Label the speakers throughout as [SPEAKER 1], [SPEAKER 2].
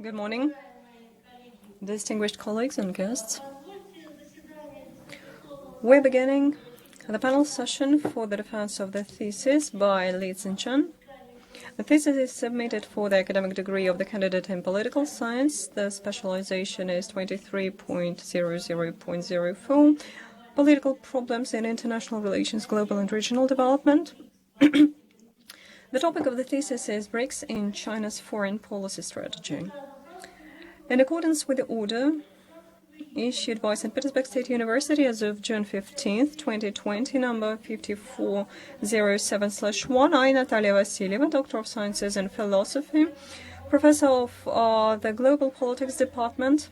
[SPEAKER 1] Good morning, distinguished colleagues and guests. We're beginning the panel session for the defense of the thesis by Jingcheng. The thesis is submitted for the academic degree of the candidate in political science. The specialization is 23.00.04, Political Problems in International Relations, Global and Regional Development. The topic of the thesis is Brics in China's foreign policy strategy. In accordance with the order issued by St. Petersburg State University as of June 15, 2020, number 5407/1, I, Natalia Vasilyeva, Doctor of Sciences in Philosophy, Professor of the Global Politics Department,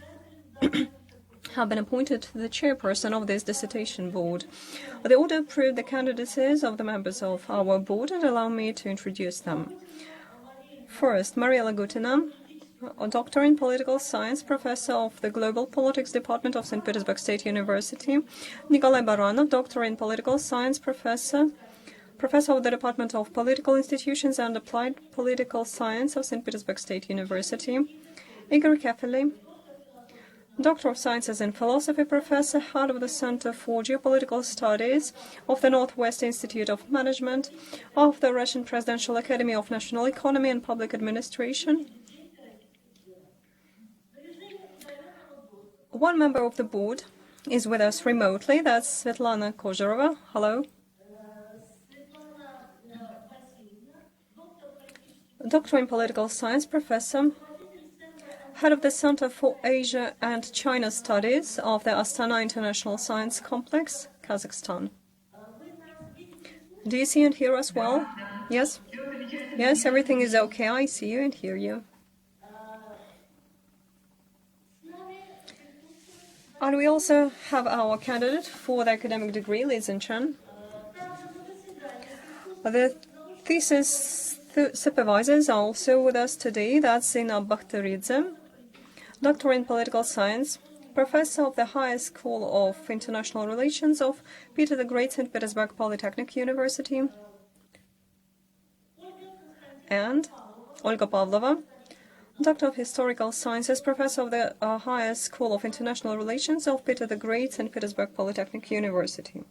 [SPEAKER 1] have been appointed the chairperson of this dissertation board. The order approved the candidacies of the members of our board and allow me to introduce them. First, Maria Lagutina, a doctor in political science, professor of the Global Politics Department of St. Petersburg State University. Nikolai Baranov, doctor in political science, professor of the Department of Political Institutions and Applied Political Science of St. Petersburg State University. Igor Kefeli, Doctor of Sciences in Philosophy, Professor, Head of the Center for Geopolitical Studies of the Northwest Institute of Management of the Russian Presidential Academy of National Economy and Public Administration. One member of the board is with us remotely. That's Svetlana Kozharova. Hello. Doctor in Political Science, Professor, Head of the Center for Asia and China Studies of the Astana International Science Complex, Kazakhstan. Do you see and hear us well? Yes? Yes, everything is okay. I see you and hear you. And we also have our candidate for the academic degree, Jingcheng. The thesis supervisors are also with us today. That's Ina Bakhtaridze, Doctor in Political Science, Professor of the Higher School of International Relations of Peter the Great St. Petersburg Polytechnic University, and Olga Pavlova, Doctor of Historical Sciences, Professor of the Higher School of International Relations of Peter the Great St. Petersburg Polytechnic University.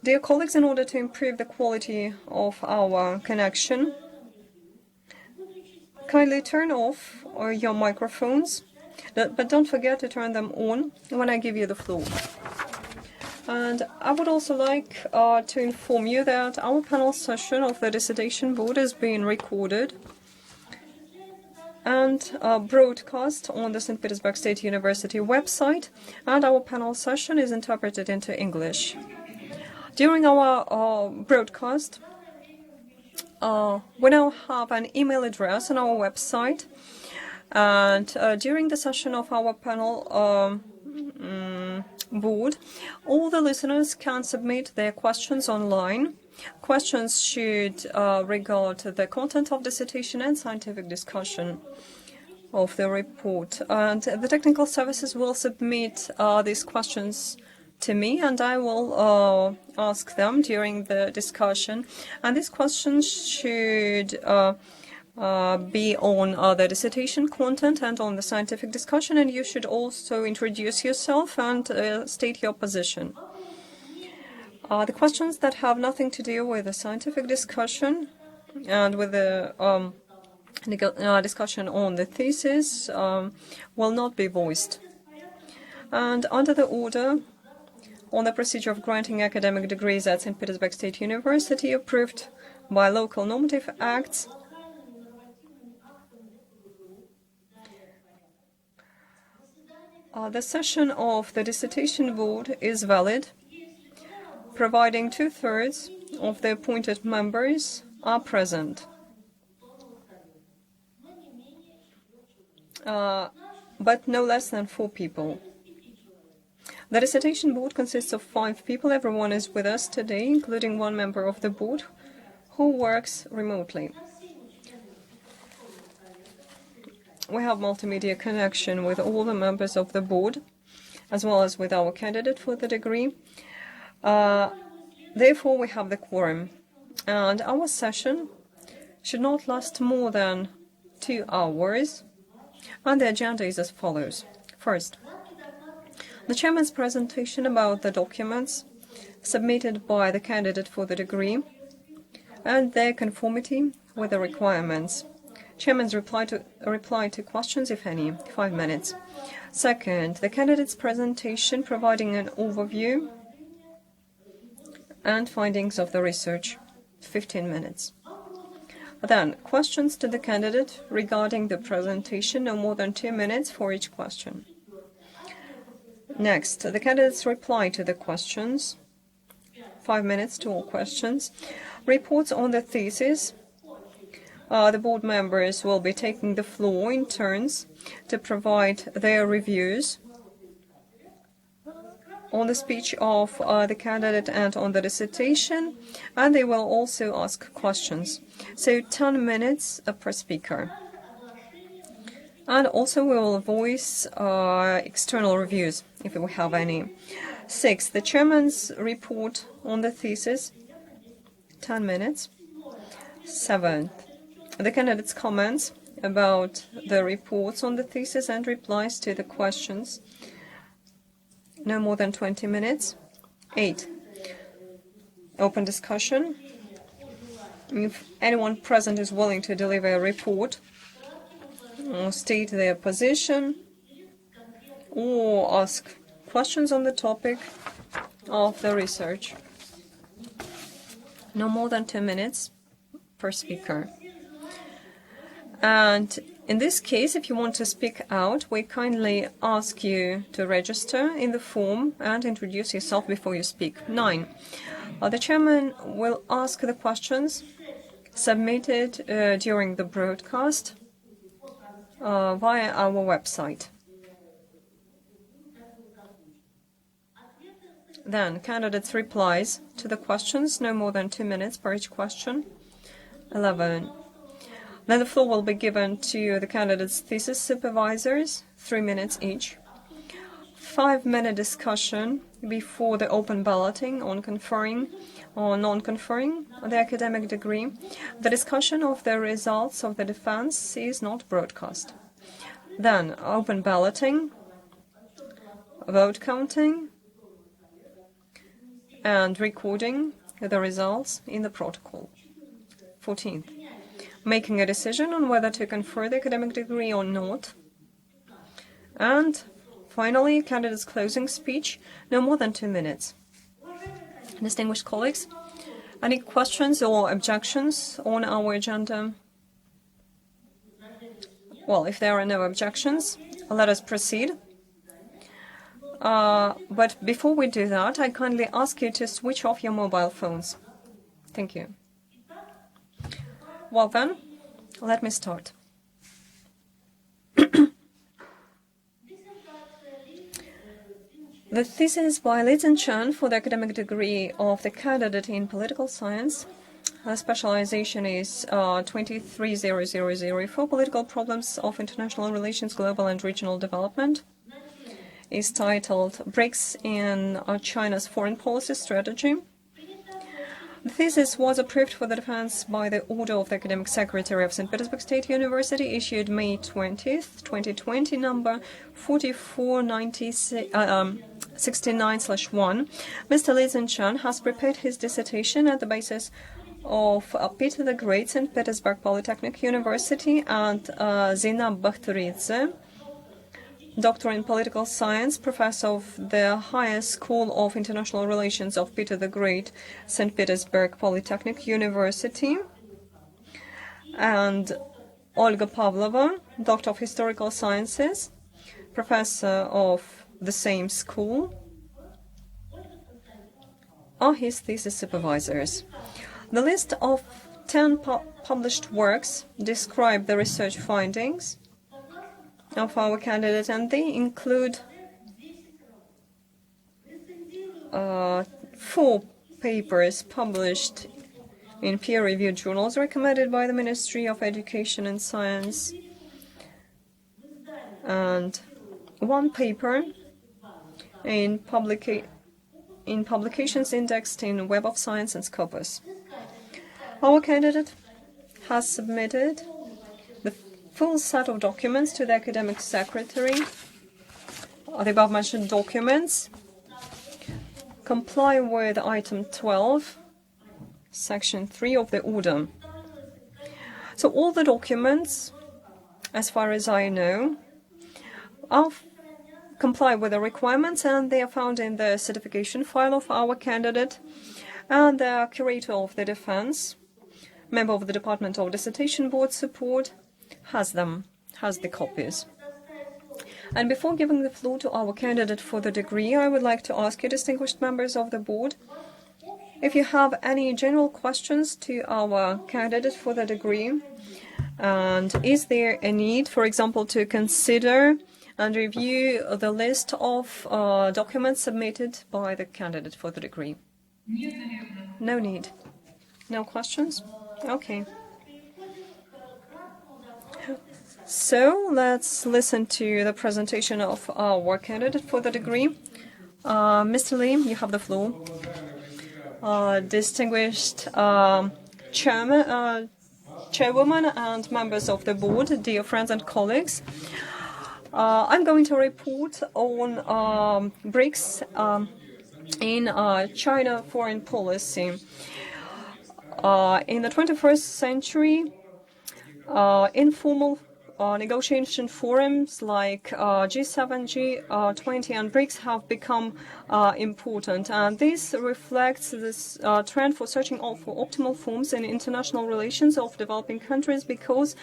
[SPEAKER 1] Dear colleagues, in order to improve the quality of our connection, kindly turn off your microphones, but don't forget to turn them on when I give you the floor. And I would also like to inform you that our panel session of the dissertation board is being recorded and broadcast on the St. Petersburg State University website, and our panel session is interpreted into English. During our broadcast, we now have an email address on our website, and during the session of our panel board, all the listeners can submit their questions online. Questions should regard the content of dissertation and scientific discussion of the report. And the technical services will submit these questions to me, and I will ask them during the discussion. And these questions should be on the dissertation content and on the scientific discussion, and you should also introduce yourself and state your position. The questions that have nothing to do with the scientific discussion and with the discussion on the thesis will not be voiced. And under the order on the procedure of granting academic degrees at St. Petersburg State University approved by local normative acts, the session of the dissertation board is valid, providing 2/3 of the appointed members are present. But no less than 4 people. The dissertation board consists of 5 people. Everyone is with us today, including one member of the board who works remotely. We have multimedia connection with all the members of the board, as well as with our candidate for the degree. Therefore, we have the quorum. And our session should not last more than 2 hours, and the agenda is as follows. First, the chairman's presentation about the documents submitted by the candidate for the degree and their conformity with the requirements. Chairman's reply to questions, if any, 5 minutes. Second, the candidate's presentation providing an overview and findings of the research, 15 minutes. Then, questions to the candidate regarding the presentation, no more than 2 minutes for each question. Next, the candidate's reply to the questions, 5 minutes to all questions. Reports on the thesis. The board members will be taking the floor in turns to provide their reviews on the speech of the candidate and on the dissertation, and they will also ask questions. So 10 minutes per speaker. And also we will voice external reviews, if we have any. 6. The chairman's report on the thesis, 10 minutes. 7. The candidate's comments about the reports on the thesis and replies to the questions, no more than 20 minutes. 8. Open discussion. If anyone present is willing to deliver a report, or state their position, or ask questions on the topic of the research. No more than 2 minutes per speaker. And in this case, if you want to speak out, we kindly ask you to register in the form and introduce yourself before you speak. 9. The chairman will ask the questions submitted during the broadcast via our website. Then, candidates' replies to the questions, no more than 2 minutes per each question. 11. Then the floor will be given to the candidates' thesis supervisors, 3 minutes each. 5-minute discussion before the open balloting on conferring or non-conferring the academic degree. The discussion of the results of the defense is not broadcast. Then open balloting, vote counting, and recording the results in the protocol. 14th. Making a decision on whether to confer the academic degree or not. And finally, candidate's closing speech, no more than 2 minutes. Distinguished colleagues, any questions or objections on our agenda? Well, if there are no objections, let us proceed. But before we do that, I kindly ask you to switch off your mobile phones. Thank you. Well then, let me start. The thesis by Jingcheng for the academic degree of the candidate in political science. The specialization is 23000 Political Problems of International Relations, Global and Regional Development. Is titled Brics in China's Foreign Policy Strategy. The thesis was approved for the defense by the order of the Academic Secretary of St. Petersburg State University, issued May 20th, 2020, number 4469/1. Mr. Li Jingcheng has prepared his dissertation at the basis of Peter the Great, St. Petersburg Polytechnic University, and Zina Bakhturidze, Doctor in Political Science, Professor of the Higher School of International Relations of Peter the Great, St. Petersburg Polytechnic University, and Olga Pavlova, Doctor of Historical Sciences, Professor of the same school, are his thesis supervisors. The list of 10 published works describe the research findings of our candidate, and they include 4 papers published in peer-reviewed journals recommended by the Ministry of Education and Science, and 1 paper in publications indexed in Web of Science and Scopus. Our candidate has submitted the full set of documents to the academic secretary. The above-mentioned documents comply with item 12, section 3 of the order. So all the documents, as far as I know, comply with the requirements, and they are found in the certification file of our candidate, and the curator of the defense, member of the Department of Dissertation Board Support, has the copies. And before giving the floor to our candidate for the degree, I would like to ask you, distinguished members of the board, if you have any general questions to our candidate for the degree, and is there a need, for example, to consider and review the list of documents submitted by the candidate for the degree? No need. No questions? Okay. So let's listen to the presentation of our candidate for the degree. Mr. Lee, you have the floor. Distinguished chairwoman and members of the board, dear friends and colleagues, I'm going to report on Brics in China foreign policy. In the 21st century, informal negotiation forums like G7, G20 and Brics have become important, and this reflects this trend for searching for optimal forms in international relations of developing countries, because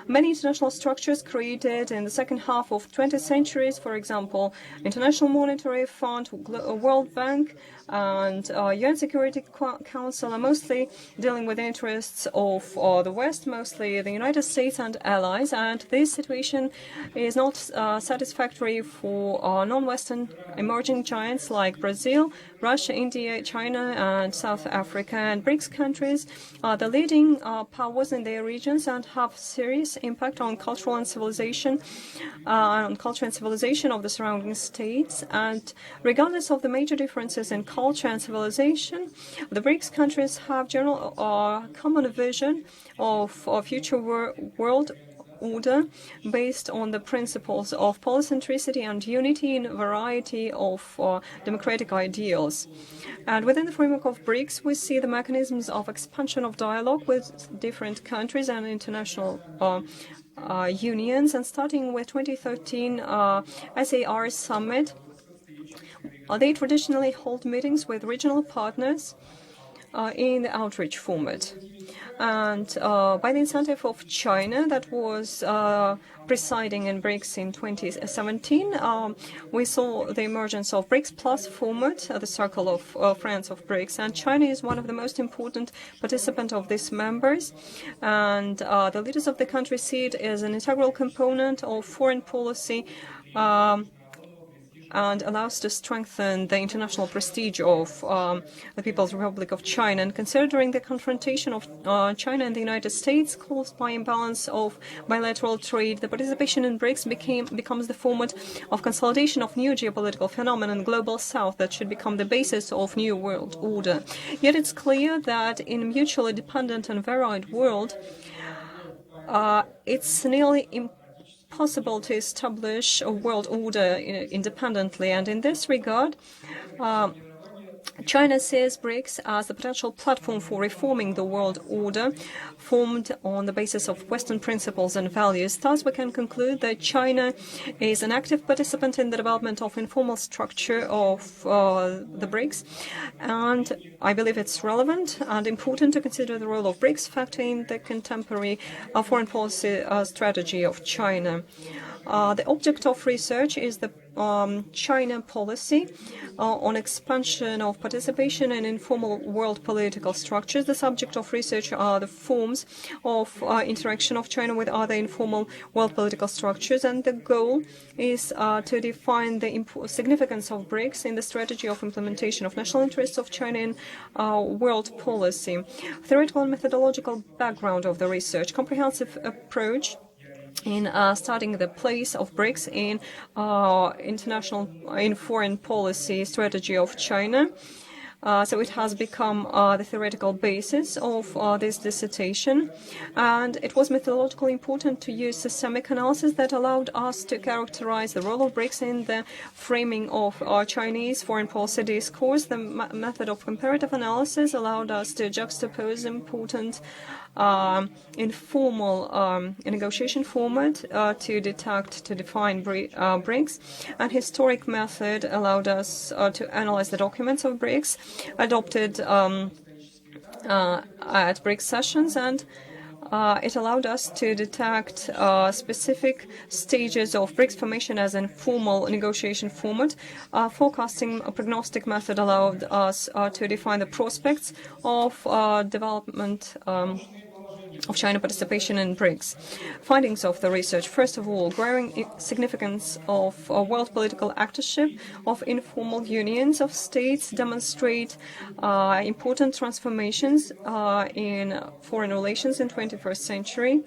[SPEAKER 1] many international structures created in the second half of 20th centuries, for example, International Monetary Fund, World Bank, and UN Security Council, are mostly dealing with the interests of the West, mostly the United States and allies, and this situation is not satisfactory for non-Western emerging giants like Brazil, Russia, India, China, and South Africa. And Brics countries are the leading powers in their regions and have serious impact on culture and civilization of the surrounding states. And regardless of the major differences in culture and civilization, the Brics countries have general common vision of a future world order based on the principles of polycentricity and unity in a variety of democratic ideals. And within the framework of Brics, we see the mechanisms of expansion of dialogue with different countries and international unions. And starting with 2013 SAR Summit, they traditionally hold meetings with regional partners in the outreach format. And by the incentive of China, that was presiding in Brics in 2017, we saw the emergence of Brics Plus format, the circle of friends of Brics. And China is one of the most important participants of these members. And the leaders of the country see it as an integral component of foreign policy, and allows to strengthen the international prestige of the People's Republic of China. And considering the confrontation of China and the United States caused by imbalance of bilateral trade, the participation in Brics becomes the format of consolidation of new geopolitical phenomenon, global south, that should become the basis of new world order. Yet it's clear that in a mutually dependent and varied world, it's nearly impossible to establish a world order independently. And in this regard, China sees Brics as the potential platform for reforming the world order formed on the basis of Western principles and values. Thus, we can conclude that China is an active participant in the development of informal structure of the Brics, and I believe it's relevant and important to consider the role of Brics factoring the contemporary foreign policy strategy of China. The object of research is the China policy on expansion of participation in informal world political structures. The subject of research are the forms of interaction of China with other informal world political structures, and the goal is to define the significance of Brics in the strategy of implementation of national interests of China in world policy. Theoretical and methodological background of the research, comprehensive approach in studying the place of Brics in foreign policy strategy of China. So it has become the theoretical basis of this dissertation, and it was methodologically important to use systemic analysis that allowed us to characterize the role of Brics in the framing of Chinese foreign policy discourse. The method of comparative analysis allowed us to juxtapose important informal negotiation format to define Brics, and historic method allowed us to analyze the documents of Brics adopted at Brics sessions, and it allowed us to detect specific stages of Brics formation as an informal negotiation format. Forecasting a prognostic method allowed us to define the prospects of development of China participation in Brics. Findings of the research: first of all, growing significance of world political actorship of informal unions of states demonstrate important transformations in foreign relations in 21st century.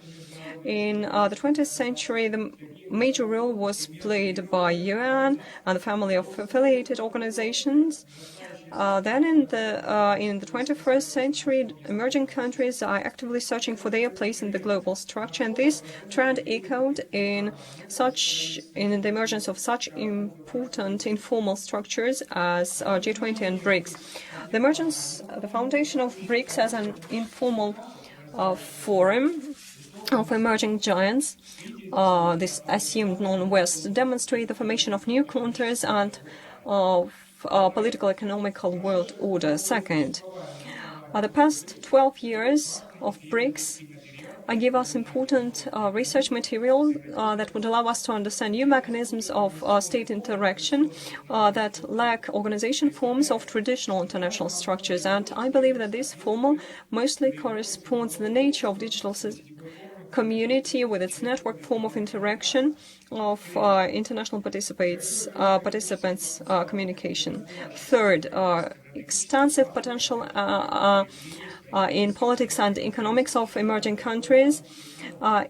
[SPEAKER 1] In the 20th century, the major role was played by UN and the family of affiliated organizations. Then in the 21st century, emerging countries are actively searching for their place in the global structure, and this trend echoed in the emergence of such important informal structures as G20 and Brics. The foundation of Brics as an informal forum of emerging giants, this assumed non-West, demonstrate the formation of new countries and of political economical world order. Second, the past 12 years of Brics give us important research material that would allow us to understand new mechanisms of state interaction that lack organization forms of traditional international structures. And I believe that this formula mostly corresponds to the nature of digital community with its network form of interaction of international participants communication. Third, extensive potential in politics and economics of emerging countries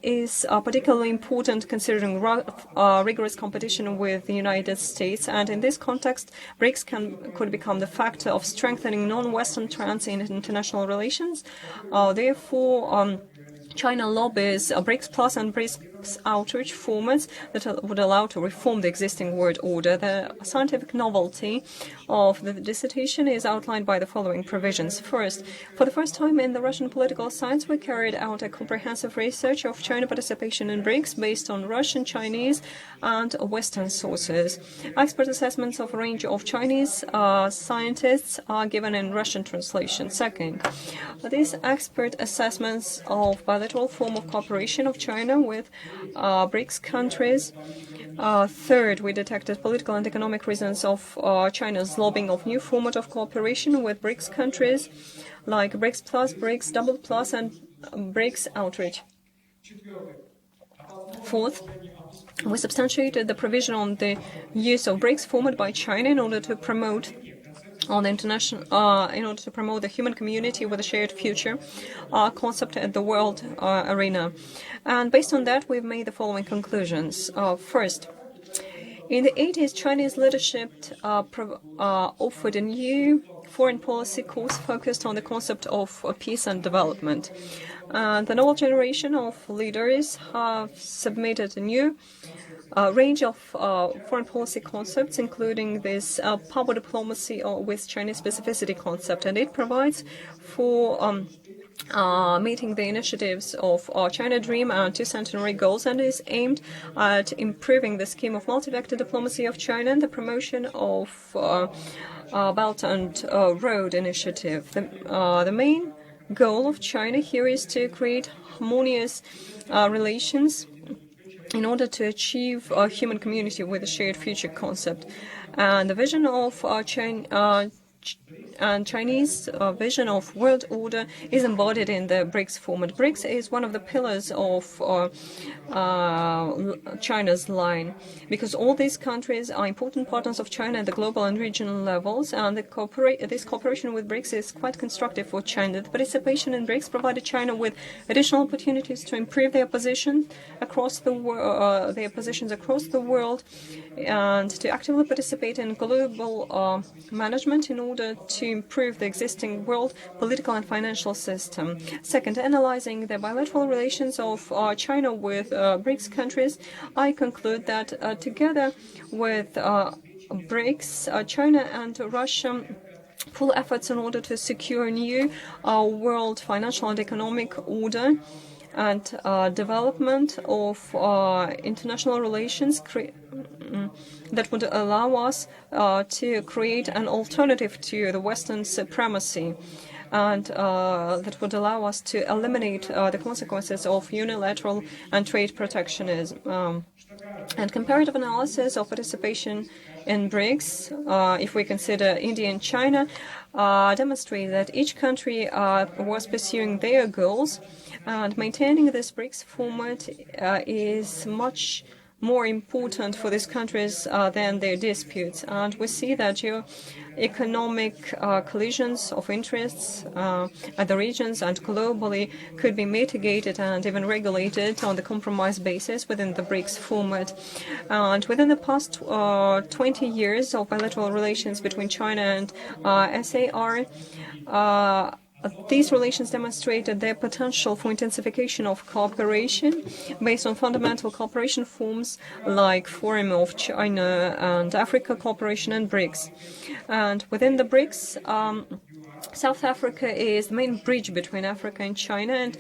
[SPEAKER 1] is particularly important considering rigorous competition with the United States, and in this context Brics could become the factor of strengthening non-Western trends in international relations. Therefore, China lobbies Brics Plus and Brics outreach formats that would allow to reform the existing world order. The scientific novelty of the dissertation is outlined by the following provisions. First, for the first time in the Russian political science, we carried out a comprehensive research of China participation in Brics based on Russian, Chinese, and Western sources. Expert assessments of a range of Chinese scientists are given in Russian translation. Second, these expert assessments of bilateral form of cooperation of China with Brics countries. Third, we detected political and economic reasons of China's lobbying of new format of cooperation with Brics countries, like Brics Plus, Brics Double Plus, and Brics Outreach. Fourth, we substantiated the provision on the use of Brics format by China in order to promote the human community with a shared future concept at the world arena. And based on that, we've made the following conclusions. First, in the 80s, Chinese leadership offered a new foreign policy course focused on the concept of peace and development. The novel generation of leaders have submitted a new range of foreign policy concepts, including this power diplomacy with Chinese specificity concept, and it provides for meeting the initiatives of China Dream and two centenary goals, and is aimed at improving the scheme of multi-vector diplomacy of China and the promotion of Belt and Road Initiative. The main goal of China here is to create harmonious relations in order to achieve a human community with a shared future concept. And the vision of Chinese vision of world order is embodied in the Brics format. Brics is one of the pillars of China's line, because all these countries are important partners of China at the global and regional levels, and this cooperation with Brics is quite constructive for China. The participation in Brics provided China with additional opportunities to improve their positions across the world, and to actively participate in global management in order to improve the existing world political and financial system. Second, analyzing the bilateral relations of China with BRICS countries, I conclude that together with BRICS, China and Russia full efforts in order to secure a new world financial and economic order and development of international relations that would allow us to create an alternative to the Western supremacy, and that would allow us to eliminate the consequences of unilateral and trade protectionism. And comparative analysis of participation in BRICS, if we consider India and China, demonstrate that each country was pursuing their goals, and maintaining this BRICS format is much more important for these countries than their disputes. And we see that economic collisions of interests at the regions and globally could be mitigated and even regulated on the compromise basis within the BRICS format. And within the past 20 years of bilateral relations between China and SAR, these relations demonstrated their potential for intensification of cooperation based on fundamental cooperation forms like Forum of China and Africa Cooperation and BRICS. And within the BRICS, South Africa is the main bridge between Africa and China, and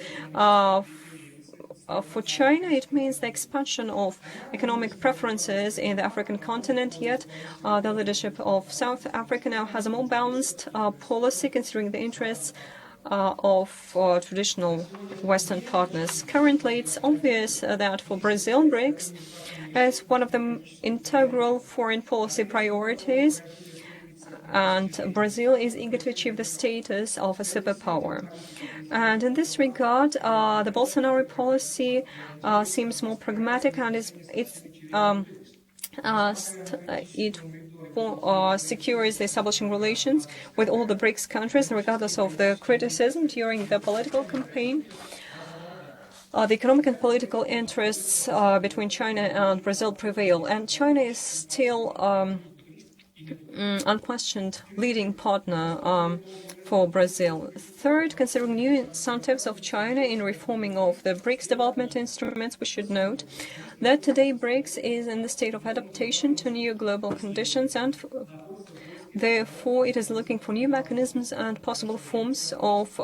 [SPEAKER 1] for China, it means the expansion of economic preferences in the African continent, yet the leadership of South Africa now has a more balanced policy considering the interests of traditional Western partners. Currently, it's obvious that for Brazil, BRICS is one of the integral foreign policy priorities, and Brazil is eager to achieve the status of a superpower. And in this regard, the Bolsonaro policy seems more pragmatic, and it secures the establishing relations with all the BRICS countries, regardless of the criticism during the political campaign. The economic and political interests between China and Brazil prevail, and China is still unquestioned leading partner for Brazil. Third, considering new incentives of China in reforming of the BRICS development instruments, we should note that today BRICS is in the state of adaptation to new global conditions, and therefore it is looking for new mechanisms and possible forms of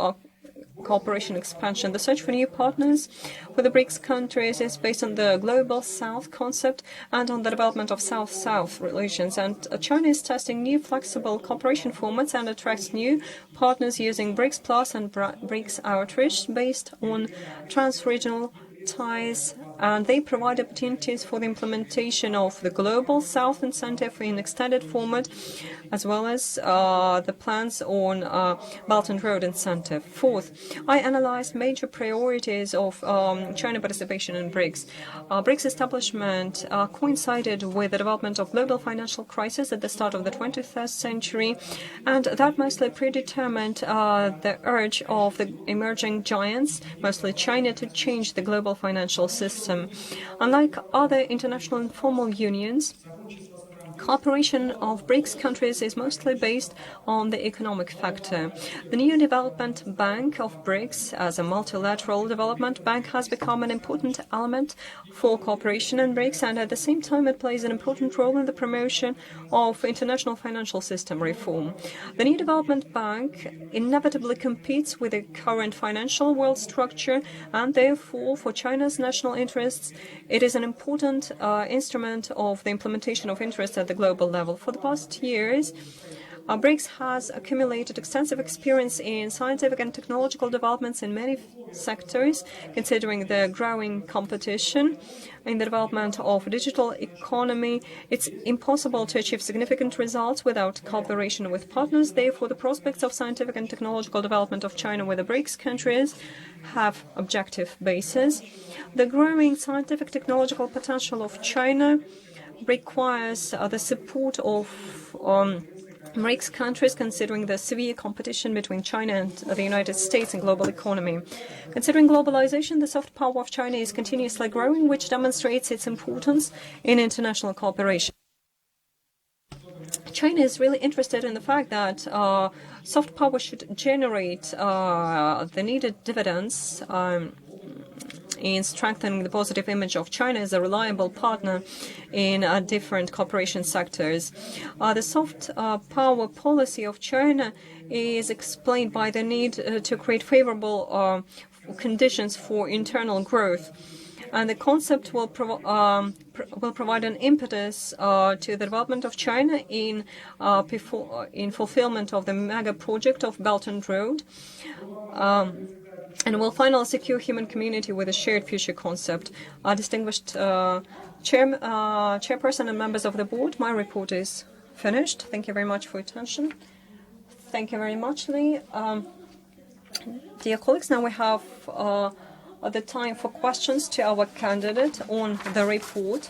[SPEAKER 1] cooperation expansion. The search for new partners for the BRICS countries is based on the Global South concept and on the development of South-South relations. And China is testing new flexible cooperation formats and attracts new partners using BRICS Plus and BRICS Outreach based on trans-regional ties, and they provide opportunities for the implementation of the Global South incentive in extended format, as well as the plans on Belt and Road incentive. Fourth, I analyzed major priorities of China participation in BRICS. BRICS establishment coincided with the development of global financial crisis at the start of the 21st century, and that mostly predetermined the urge of the emerging giants, mostly China, to change the global financial system. Unlike other international informal unions, cooperation of BRICS countries is mostly based on the economic factor. The new development bank of BRICS, as a multilateral development bank, has become an important element for cooperation in BRICS, and at the same time it plays an important role in the promotion of international financial system reform. The new development bank inevitably competes with the current financial world structure, and therefore for China's national interests it is an important instrument of the implementation of interests at the global level. For the past years, BRICS has accumulated extensive experience in scientific and technological developments in many sectors, considering the growing competition in the development of a digital economy. It's impossible to achieve significant results without cooperation with partners. Therefore, the prospects of scientific and technological development of China with the BRICS countries have objective basis. The growing scientific technological potential of China requires the support of BRICS countries, considering the severe competition between China and the United States in global economy. Considering globalization, the soft power of China is continuously growing, which demonstrates its importance in international cooperation. China is really interested in the fact that soft power should generate the needed dividends in strengthening the positive image of China as a reliable partner in different cooperation sectors. The soft power policy of China is explained by the need to create favorable conditions for internal growth. And the concept will provide an impetus to the development of China in fulfillment of the mega project of Belt and Road, and will finally secure human community with a shared future concept. Distinguished chairperson and members of the board, my report is finished. Thank you very much for your attention. Thank you very much, Lee. Dear colleagues, now we have the time for questions to our candidate on the report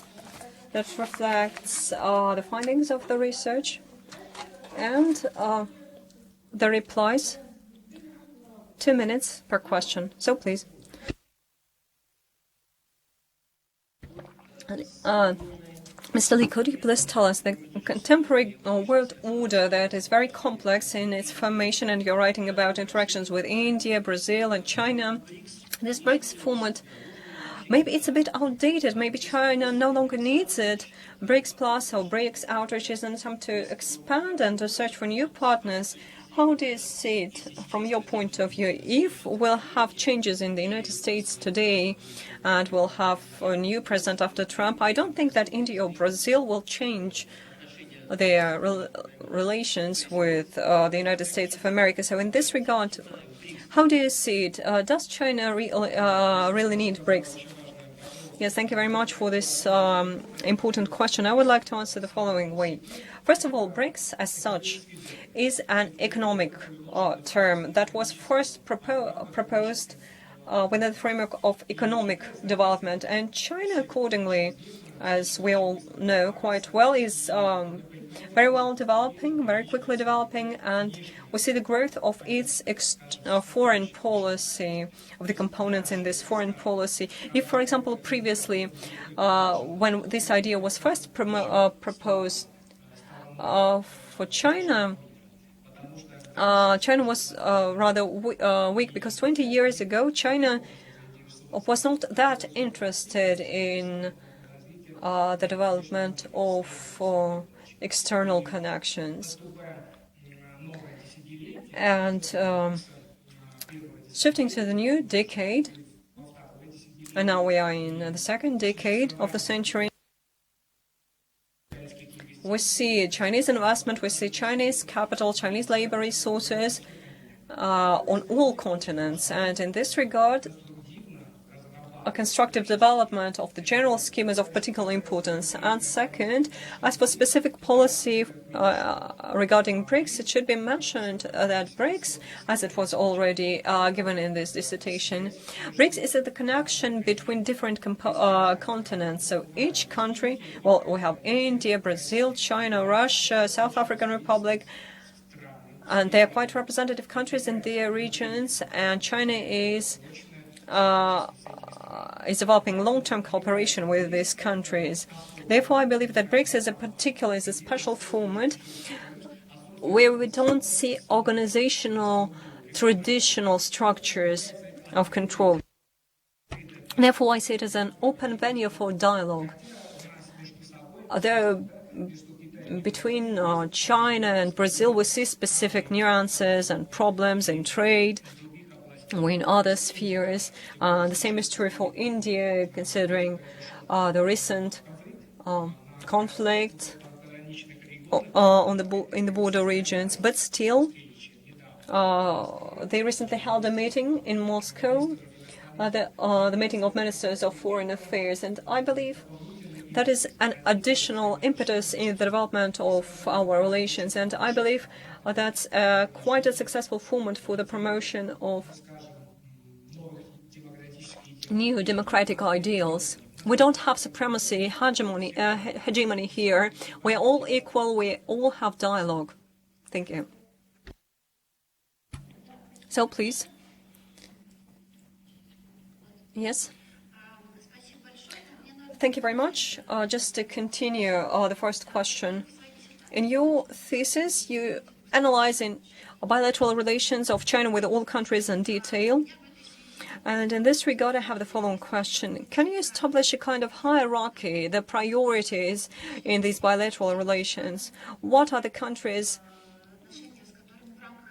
[SPEAKER 1] that reflects the findings of the research and the replies. 2 minutes per question. So please. Mr. Lee, could you please tell us the contemporary world order that is very complex in its formation, and you're writing about interactions with India, Brazil and China. This Brics format, maybe it's a bit outdated. Maybe China no longer needs it. Brics Plus or Brics outreach is an attempt to expand and to search for new partners. How do you see it from your point of view? If we'll have changes in the United States today and we'll have a new president after Trump, I don't think that India or Brazil will change their relations with the United States of America. So in this regard, how do you see it? Does China really need Brics? Yes, thank you very much for this important question. I would like to answer the following way. First of all, Brics as such is an economic term that was first proposed within the framework of economic development. And China, accordingly, as we all know quite well, is very well developing, very quickly developing, and we see the growth of its foreign policy, of the components in this foreign policy. If, for example, previously, when this idea was first proposed for China, China was rather weak because 20 years ago China was not that interested in the development of external connections. And shifting to the new decade, and now we are in the second decade of the century, we see Chinese investment, we see Chinese capital, Chinese labor resources on all continents. And in this regard, a constructive development of the general scheme is of particular importance. And second, as for specific policy regarding Brics, it should be mentioned that Brics, as it was already given in this dissertation, Brics is the connection between different continents. So each country, well, we have India, Brazil, China, Russia, South African Republic, and they are quite representative countries in their regions, and China is developing long-term cooperation with these countries. Therefore, I believe that Brics is a special format where we don't see organizational, traditional structures of control. Therefore, I see it as an open venue for dialogue. There, between China and Brazil, we see specific nuances and problems in trade, in other spheres. The same is true for India, considering the recent conflict in the border regions. But still, they recently held a meeting in Moscow, the meeting of ministers of foreign affairs, and I believe that is an additional impetus in the development of our relations, and I believe that's quite a successful format for the promotion of new democratic ideals. We don't have supremacy, hegemony here. We are all equal, we all have dialogue. Thank you. So, please. Yes? Thank you very much. Just to continue the first question. In your thesis, you analyzing bilateral relations of China with all countries in detail. And in this regard, I have the following question. Can you establish a kind of hierarchy, the priorities in these bilateral relations? What are the countries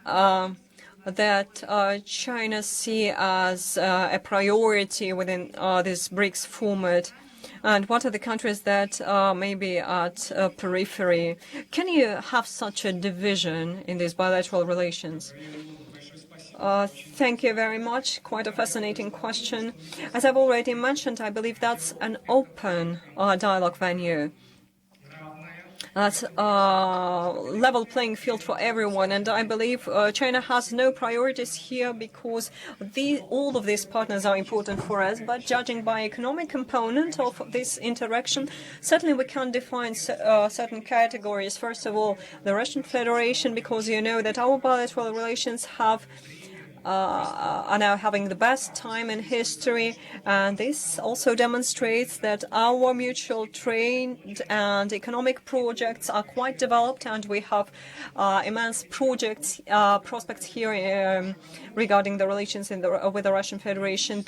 [SPEAKER 1] that China see as a priority within this Brics format? And what are the countries that may be at periphery? Can you have such a division in these bilateral relations? Thank you very much. Quite a fascinating question. As I've already mentioned, I believe that's an open dialogue venue. That's a level playing field for everyone, and I believe China has no priorities here because all of these partners are important for us. But judging by economic component of this interaction, certainly we can define certain categories. First of all, the Russian Federation, because you know that our bilateral relations are now having the best time in history, and this also demonstrates that our mutual trade and economic projects are quite developed, and we have immense prospects here regarding the relations with the Russian Federation.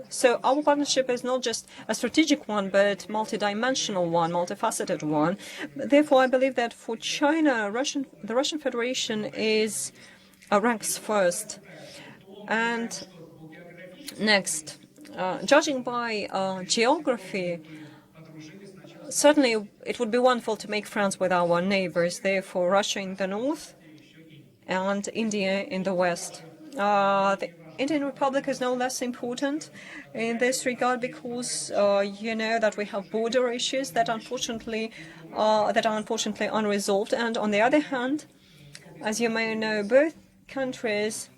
[SPEAKER 1] So our partnership is not just a strategic one, but multidimensional one, multifaceted one. Therefore, I believe that for China, the Russian Federation ranks first. And next, judging by geography, certainly it would be wonderful to make friends with our neighbors. Therefore, Russia in the north and India in the west. The Indian Republic is no less important in this regard because you know that we have border issues that are unfortunately unresolved. And on the other hand, as you may know, both countries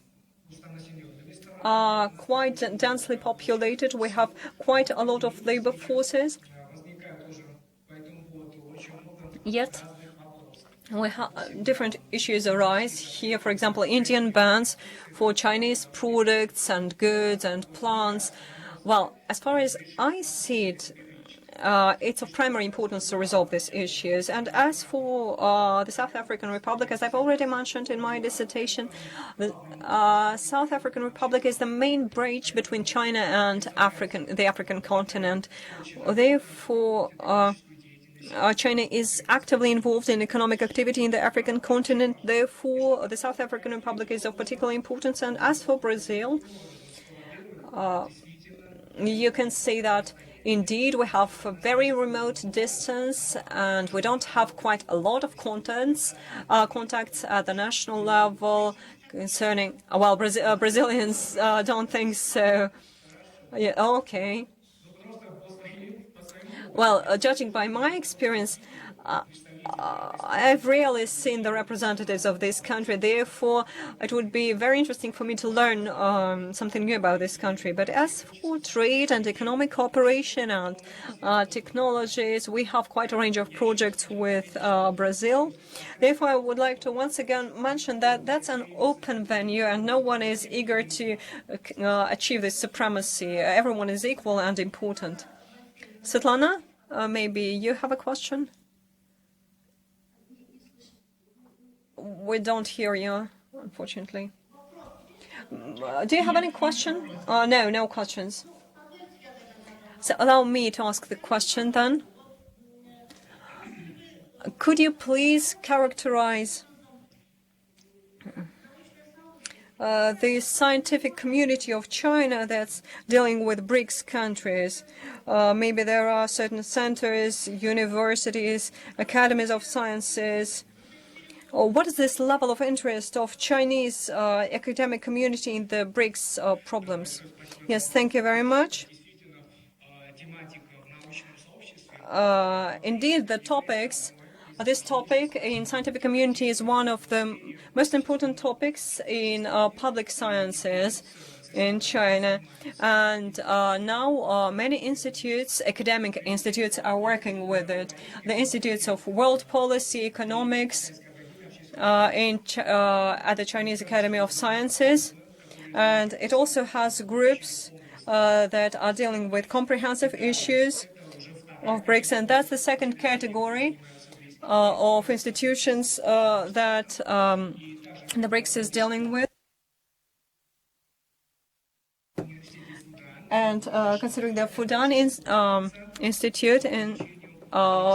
[SPEAKER 1] are quite densely populated. We have quite a lot of labor forces. Yet, we have different issues arise here. For example, Indian bans for Chinese products and goods and plants. Well, as far as I see it, it's of primary importance to resolve these issues. And as for the South African Republic, as I've already mentioned in my dissertation, the South African Republic is the main bridge between China and the African continent. Therefore, China is actively involved in economic activity in the African continent. Therefore, the South African Republic is of particular importance. And as for Brazil, you can say that indeed, we have a very remote distance, and we don't have quite a lot of contacts at the national level concerning. Well, Brazilians don't think so. Yeah, okay. Well, judging by my experience, I've rarely seen the representatives of this country. Therefore, it would be very interesting for me to learn something new about this country. But as for trade and economic cooperation and technologies, we have quite a range of projects with Brazil. Therefore, I would like to once again mention that that's an open venue and no one is eager to achieve this supremacy. Everyone is equal and important. Svetlana, maybe you have a question? We don't hear you, unfortunately. Do you have any question? No questions. So allow me to ask the question then. Could you please characterize the scientific community of China that's dealing with Brics countries? Maybe there are certain centers, universities, academies of sciences. Or what is this level of interest of Chinese academic community in the Brics problems? Yes, thank you very much. Indeed, this topic in scientific community is one of the most important topics in public sciences in China. And now many institutes, academic institutes, are working with it. The institutes of world policy, economics, at the Chinese Academy of Sciences, and it also has groups that are dealing with comprehensive issues of Brics, and that's the second category. of institutions that the Brics is dealing with. And considering the Fudan Institute, and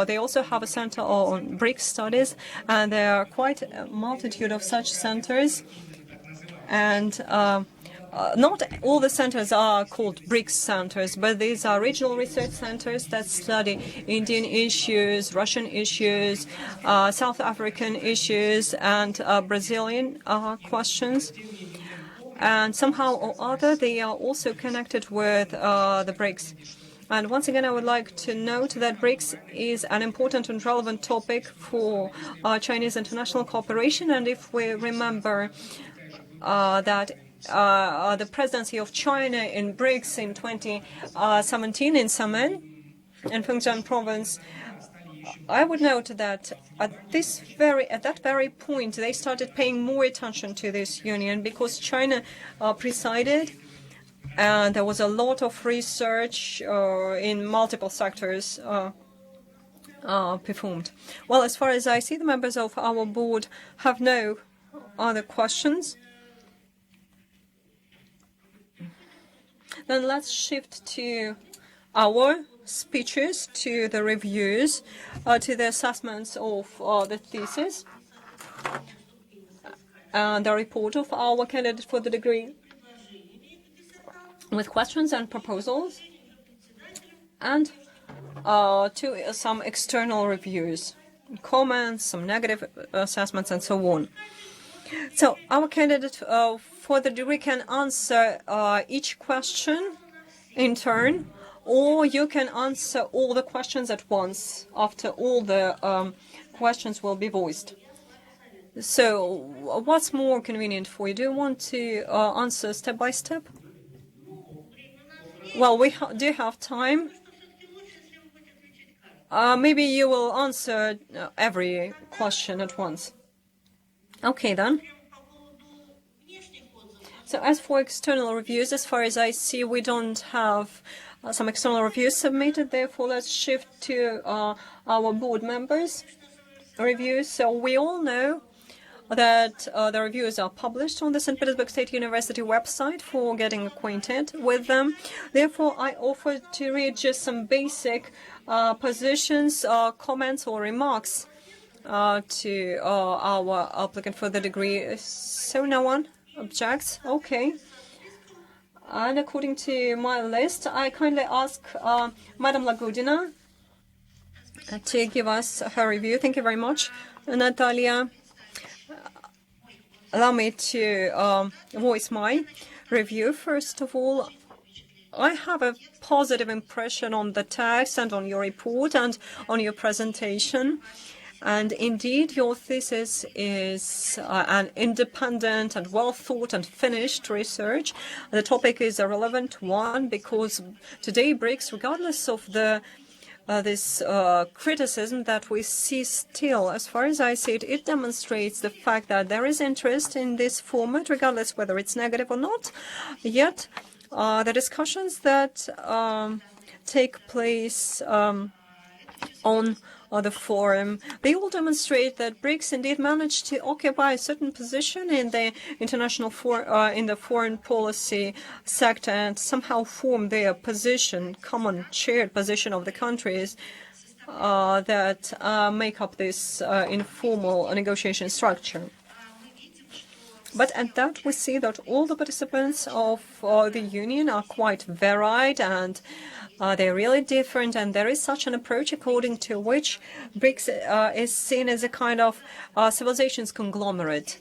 [SPEAKER 1] they also have a center on Brics studies, and there are quite a multitude of such centers. And not all the centers are called Brics centers, but these are regional research centers that study Indian issues, Russian issues, South African issues, and Brazilian questions. And somehow or other, they are also connected with the Brics. And once again, I would like to note that Brics is an important and relevant topic for Chinese international cooperation. And if we remember that the presidency of China in Brics in 2017 in Xiamen, in Fengjiang province, I would note that at that very point, they started paying more attention to this union because China presided, and there was a lot of research in multiple sectors performed. Well, as far as I see, the members of our board have no other questions. Then let's shift to our speeches, to the reviews, to the assessments of the thesis, and the report of our candidate for the degree, with questions and proposals, and to some external reviews, comments, some negative assessments, and so on. So our candidate for the degree can answer each question in turn, or you can answer all the questions at once after all the questions will be voiced. So what's more convenient for you? Do you want to answer step by step? Well, we do have time. Maybe you will answer every question at once. Okay, then. So as for external reviews, as far as I see, we don't have some external reviews submitted. Therefore, let's shift to our board members' reviews. So we all know that the reviews are published on the St. Petersburg State University website for getting acquainted with them. Therefore, I offer to read just some basic positions, comments, or remarks to our applicant for the degree. So no one objects? Okay. And according to my list, I kindly ask Madam Lagudina to give us her review. Thank you very much. Natalia, allow me to voice my review. First of all, I have a positive impression on the text and on your report and on your presentation. And indeed, your thesis is an independent and well-thought and finished research. The topic is a relevant one because today Brics, regardless of the this criticism that we see still, as far as I see it, it demonstrates the fact that there is interest in this format, regardless whether it's negative or not. Yet, the discussions that take place on the forum, they all demonstrate that Brics indeed managed to occupy a certain position in the international in the foreign policy sector and somehow form their position, common shared position of the countries that make up this informal negotiation structure. But at that, we see that all the participants of the union are quite varied and they're really different, and there is such an approach according to which Brics is seen as a kind of civilizations conglomerate.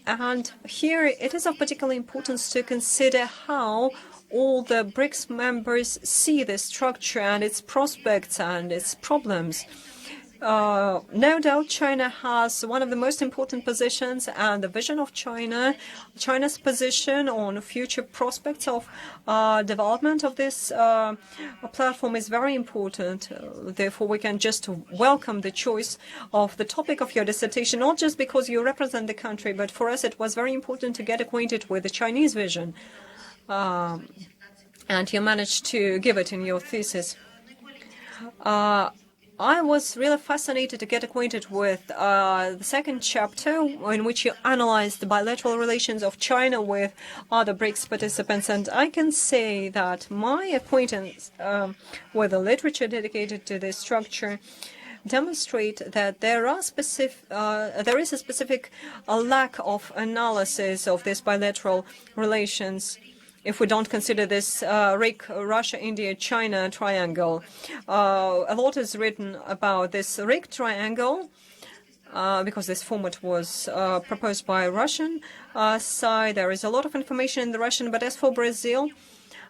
[SPEAKER 1] And here it is of particular importance to consider how all the Brics members see this structure and its prospects and its problems. No doubt China has one of the most important positions, and the vision of China's position on future prospects of development of this platform is very important. Therefore, we can just welcome the choice of the topic of your dissertation, not just because you represent the country, but for us it was very important to get acquainted with the Chinese vision. And you managed to give it in your thesis. I was really fascinated to get acquainted with the second chapter, in which you analyze the bilateral relations of China with other Brics participants. And I can say that my acquaintance with the literature dedicated to this structure demonstrate that there is a specific lack of analysis of these bilateral relations if we don't consider this RIC, Russia, India, China triangle. A lot is written about this RIC triangle because this format was proposed by Russian side. There is a lot of information in the Russian, but as for Brazil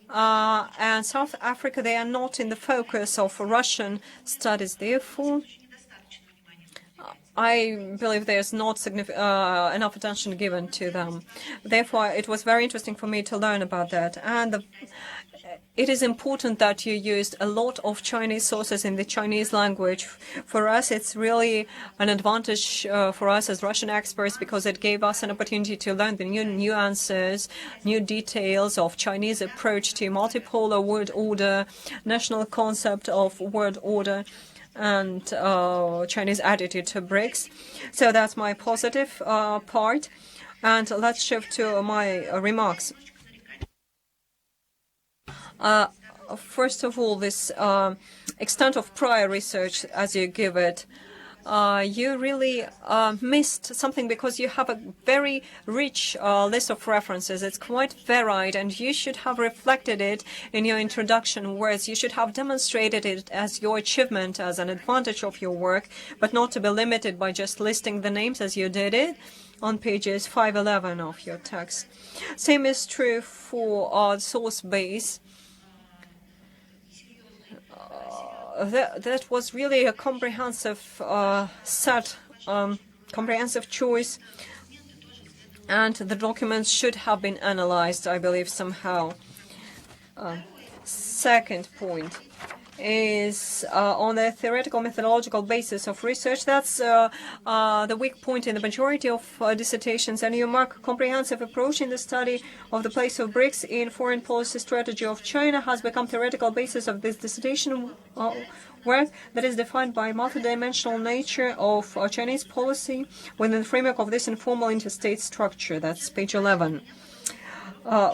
[SPEAKER 1] and South Africa, they are not in the focus of Russian studies. Therefore, I believe there's not enough attention given to them. Therefore, it was very interesting for me to learn about that. And it is important that you used a lot of Chinese sources in the Chinese language. For us, it's really an advantage for us as Russian experts because it gave us an opportunity to learn the new nuances, new details of Chinese approach to multipolar world order, national concept of world order, and Chinese attitude to Brics. So that's my positive part. And let's shift to my remarks. First of all, this extent of prior research, as you give it, you really missed something because you have a very rich list of references. It's quite varied, and you should have reflected it in your introduction words. You should have demonstrated it as your achievement, as an advantage of your work, but not to be limited by just listing the names as you did it on pages 511 of your text. Same is true for source base. That was really a comprehensive comprehensive choice, and the documents should have been analyzed, I believe, somehow. Second point is on the theoretical methodological basis of research. That's the weak point in the majority of dissertations, and you mark comprehensive approach in the study of the place of Brics in foreign policy strategy of China has become theoretical basis of this dissertation work that is defined by multidimensional nature of Chinese policy within the framework of this informal interstate structure. That's page 11.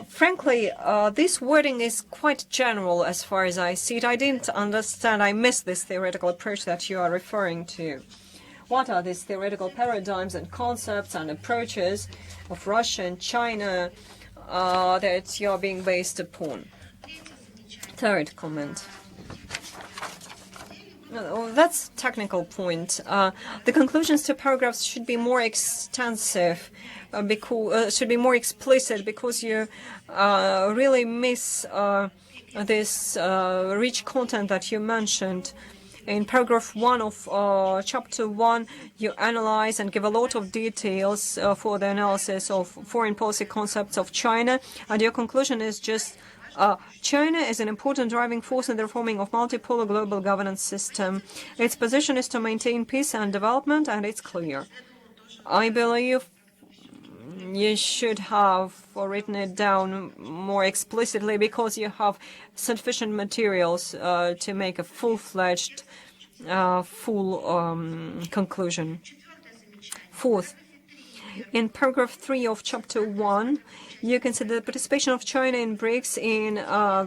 [SPEAKER 1] Frankly, this wording is quite general as far as I see it. I didn't understand. I missed this theoretical approach that you are referring to. What are these theoretical paradigms and concepts and approaches of Russia and China that you are being based upon? Third comment. That's technical point. The conclusions to paragraphs should be more extensive, should be more explicit, because you really miss this rich content that you mentioned. In paragraph 1 of chapter 1, you analyze and give a lot of details for the analysis of foreign policy concepts of China, and your conclusion is just China is an important driving force in the reforming of multipolar global governance system. Its position is to maintain peace and development, and it's clear. I believe you should have written it down more explicitly because you have sufficient materials to make a full-fledged, conclusion. Fourth, in paragraph 3 of chapter 1, you consider the participation of China in Brics in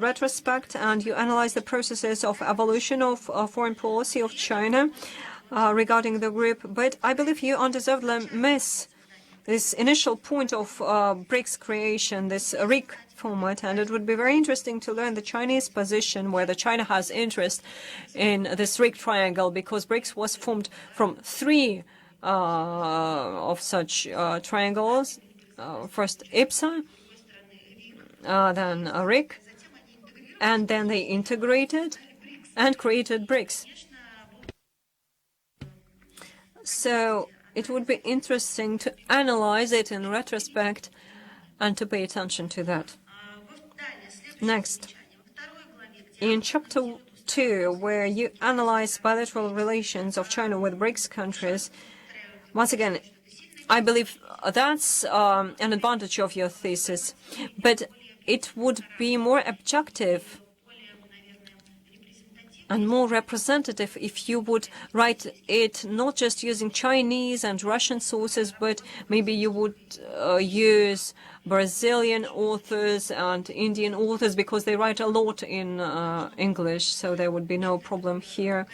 [SPEAKER 1] retrospect, and you analyze the processes of evolution of foreign policy of China regarding the group. But I believe you undeservedly miss this initial point of Brics creation, this RIC format, and it would be very interesting to learn the Chinese position, whether China has interest in this RIC triangle, because Brics was formed from 3 of such triangles. First IPSA, then RIC, and then they integrated and created Brics. So it would be interesting to analyze it in retrospect and to pay attention to that. Next, in chapter 2, where you analyze bilateral relations of China with Brics countries, once again, I believe that's an advantage of your thesis, but it would be more objective and more representative if you would write it not just using Chinese and Russian sources, but maybe you would use Brazilian authors and Indian authors, because they write a lot in English, so there would be no problem here.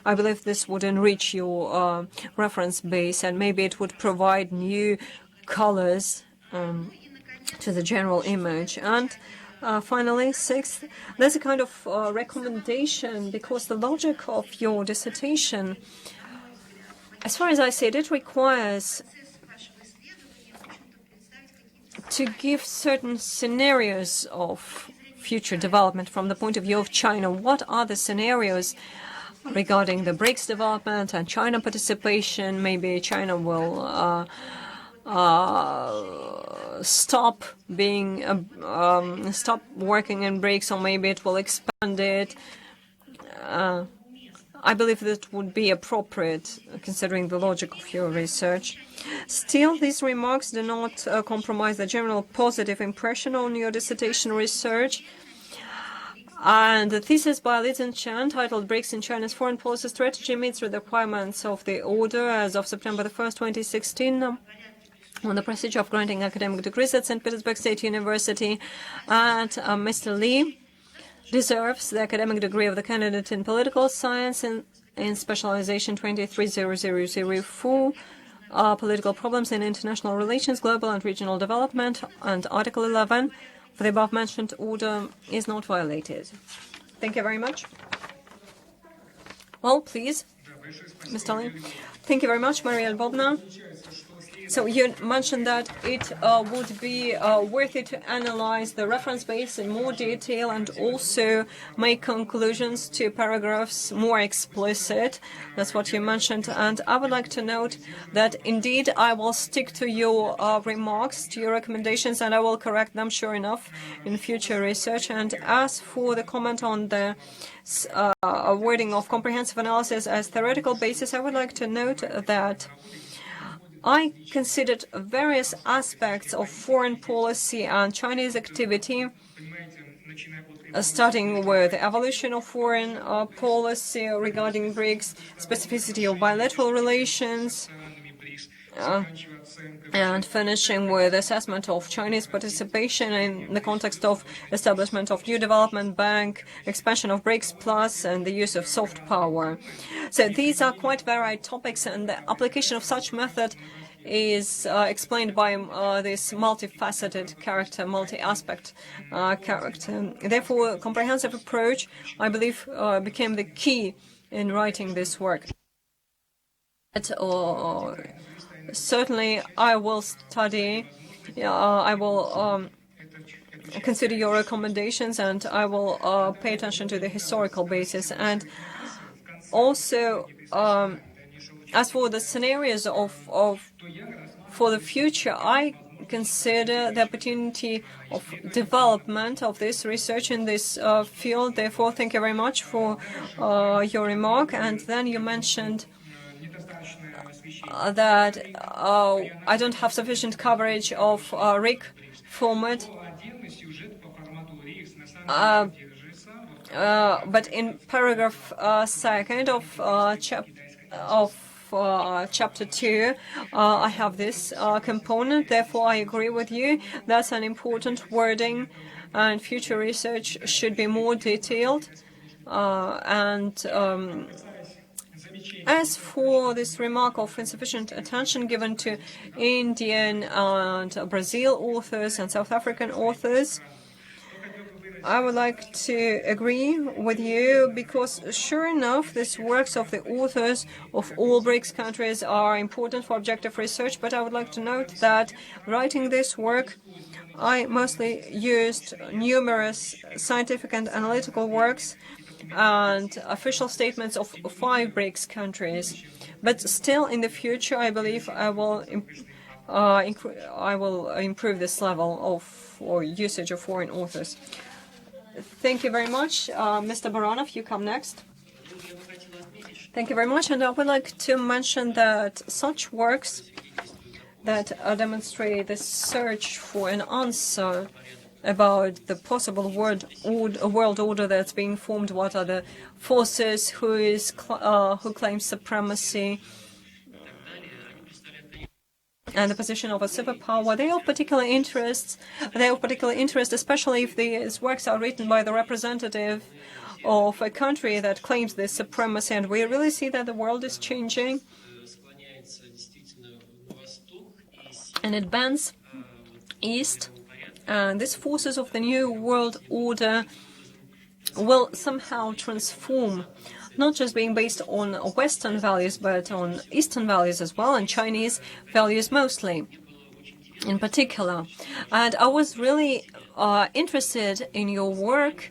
[SPEAKER 1] I believe this would enrich your reference base, and maybe it would provide new colors to the general image. And finally, sixth, there's a kind of recommendation, because the logic of your dissertation, as far as I see it, it requires to give certain scenarios of future development from the point of view of China. What are the scenarios regarding the Brics development and China participation? Maybe China will stop working in Brics, or maybe it will expand it. I believe that would be appropriate, considering the logic of your research. Still, these remarks do not compromise the general positive impression on your dissertation research. And the thesis by Jingcheng, titled Brics in China's Foreign Policy Strategy, meets the requirements of the order as of September 1st, 2016. On the procedure of granting academic degrees at St. Petersburg State University. And Mr. Li deserves the academic degree of the candidate in political science in specialization 230004, political problems in international relations, global and regional development, and Article 11 for the above-mentioned order is not violated. Thank you very much. Well, please, Mr. Li. Thank you very much, Maria Lvovna. So you mentioned that it would be worth it to analyze the reference base in more detail and also make conclusions to paragraphs more explicit. That's what you mentioned. And I would like to note that indeed I will stick to your remarks, to your recommendations, and I will correct them, sure enough, in future research. And as for the comment on the wording of comprehensive analysis as theoretical basis, I would like to note that I considered various aspects of foreign policy and Chinese activity, starting with the evolution of foreign policy regarding Brics, specificity of bilateral relations, and finishing with assessment of Chinese participation in the context of establishment of new development bank, expansion of Brics Plus, and the use of soft power. So these are quite varied topics, and the application of such method is explained by this multifaceted character, multi-aspect character. Therefore, a comprehensive approach, I believe, became the key in writing this work. Certainly, I will study, I will consider your recommendations, and I will pay attention to the historical basis. And also, as for the scenarios for the future, I consider the opportunity of development of this research in this field. Therefore, thank you very much for your remark. And then you mentioned that I don't have sufficient coverage of RIC format. But in paragraph second of chapter 2, I have this component. Therefore, I agree with you. That's an important wording, and future research should be more detailed. As for this remark of insufficient attention given to Indian and Brazil authors and South African authors, I would like to agree with you, because sure enough, these works of the authors of all Brics countries are important for objective research, but I would like to note that writing this work, I mostly used numerous scientific and analytical works and official statements of 5 Brics countries. But still, in the future, I believe I will improve this level of usage of foreign authors. Thank you very much. Mr. Baranov, you come next. Thank you very much. And I would like to mention that such works that demonstrate the search for an answer about the possible world order that's being formed, what are the forces, who claims supremacy, and the position of a superpower. They are of particular interest. They are of particular interest, especially if these works are written by the representative of a country that claims this supremacy. And we really see that the world is changing, and it bends east. And these forces of the new world order will somehow transform, not just being based on Western values, but on Eastern values as well, and Chinese values mostly, in particular. And I was really interested in your work,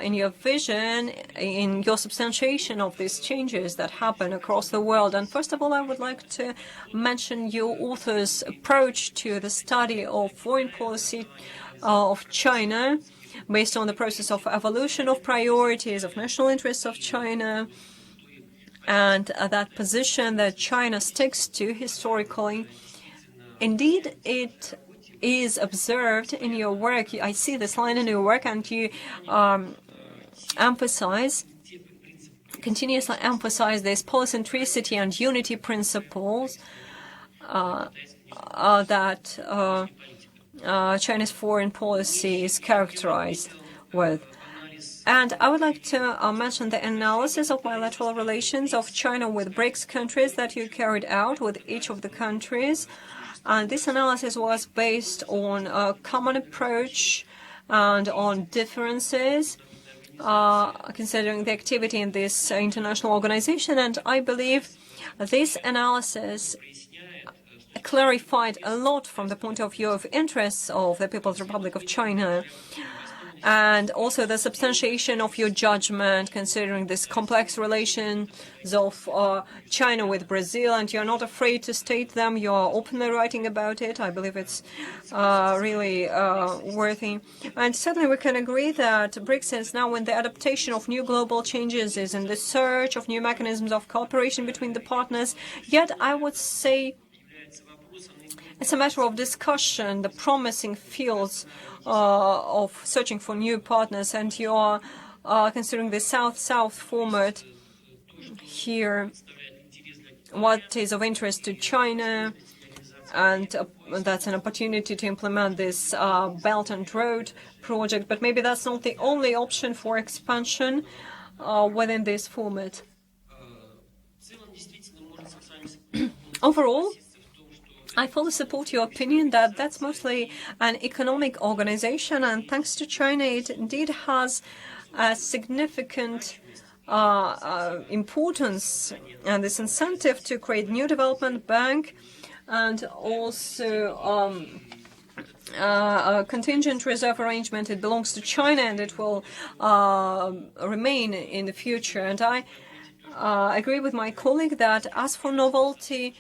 [SPEAKER 1] in your vision, in your substantiation of these changes that happen across the world. And first of all, I would like to mention your author's approach to the study of foreign policy of China, based on the process of evolution of priorities, of national interests of China, and that position that China sticks to historically. Indeed, it is observed in your work. I see this line in your work, and you continuously emphasize this polycentricity and unity principles that China's foreign policy is characterized with. And I would like to mention the analysis of bilateral relations of China with Brics countries that you carried out with each of the countries. And this analysis was based on a common approach and on differences, considering the activity in this international organization. And I believe this analysis clarified a lot from the point of view of interests of the People's Republic of China, and also the substantiation of your judgment considering this complex relations of China with Brazil, and you're not afraid to state them. You're openly writing about it. I believe it's really worthy. And certainly we can agree that Brics is now in the adaptation of new global changes, is in the search of new mechanisms of cooperation between the partners. Yet I would say it's a matter of discussion, the promising fields of searching for new partners, and you are considering the South-South format here, what is of interest to China, and that's an opportunity to implement this Belt and Road project, but maybe that's not the only option for expansion within this format. Overall, I fully support your opinion that that's mostly an economic organization, and thanks to China, it indeed has a significant importance and this incentive to create new development bank, and also a contingent reserve arrangement. It belongs to China, and it will remain in the future. And I agree with my colleague that as for novelty,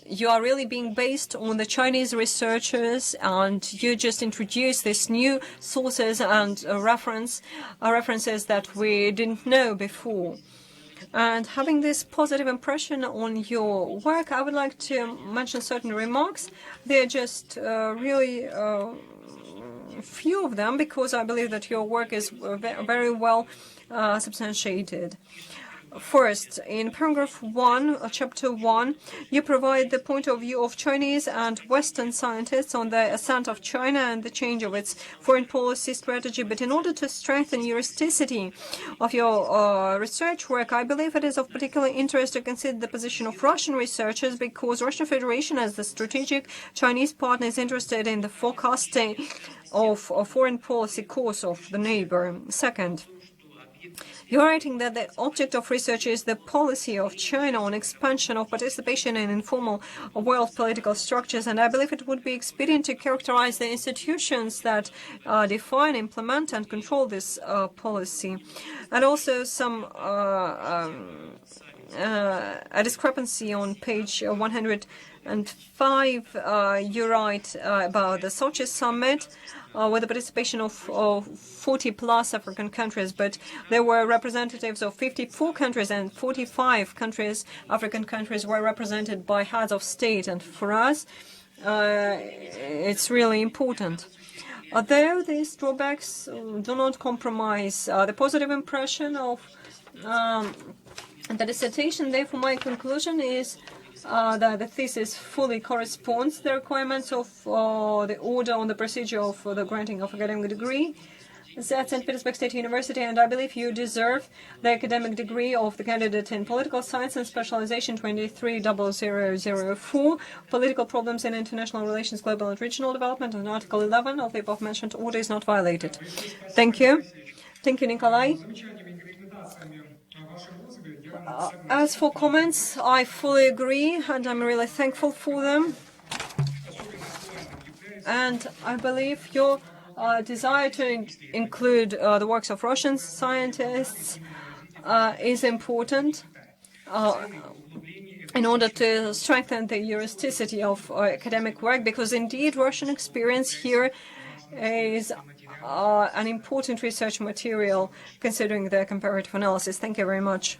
[SPEAKER 1] you are really being based on the Chinese researchers, and you just introduce these new sources and references that we didn't know before. And having this positive impression on your work, I would like to mention certain remarks. They're just really few of them, because I believe that your work is very well substantiated. First, in paragraph 1, chapter 1, you provide the point of view of Chinese and Western scientists on the ascent of China and the change of its foreign policy strategy. But in order to strengthen the elasticity of your research work, I believe it is of particular interest to consider the position of Russian researchers, because Russian Federation, as the strategic Chinese partner, is interested in the forecasting of foreign policy course of the neighbor. Second, you're writing that the object of research is the policy of China on expansion of participation in informal world political structures, and I believe it would be expedient to characterize the institutions that define, implement, and control this policy. And also some a discrepancy on page 105. You write about the Sochi summit, with the participation of 40-plus African countries, but there were representatives of 54 countries, and 45 countries, African countries, were represented by heads of state. And for us, it's really important. Although these drawbacks do not compromise the positive impression of the dissertation, therefore my conclusion is that the thesis fully corresponds to the requirements of the order on the procedure of the granting of academic degree. It's at St. Petersburg State University, and I believe you deserve the academic degree of the candidate in political science and specialization 230004, political problems in international relations, global and regional development, and Article 11 of the above-mentioned order is not violated. Thank you. Thank you, Nikolai. As for comments, I fully agree, and I'm really thankful for them. And I believe your desire to include the works of Russian scientists is important in order to strengthen the elasticity of academic work, because indeed Russian experience here is an important research material considering the comparative analysis. Thank you very much.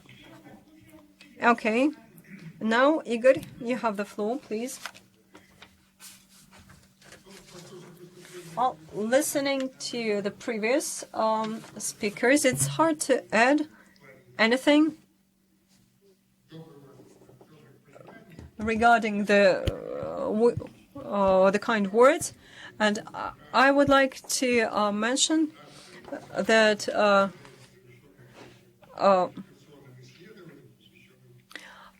[SPEAKER 1] Okay, now Igor, you have the floor, please. Well, listening to the previous speakers, it's hard to add anything regarding the kind words, and I would like to mention that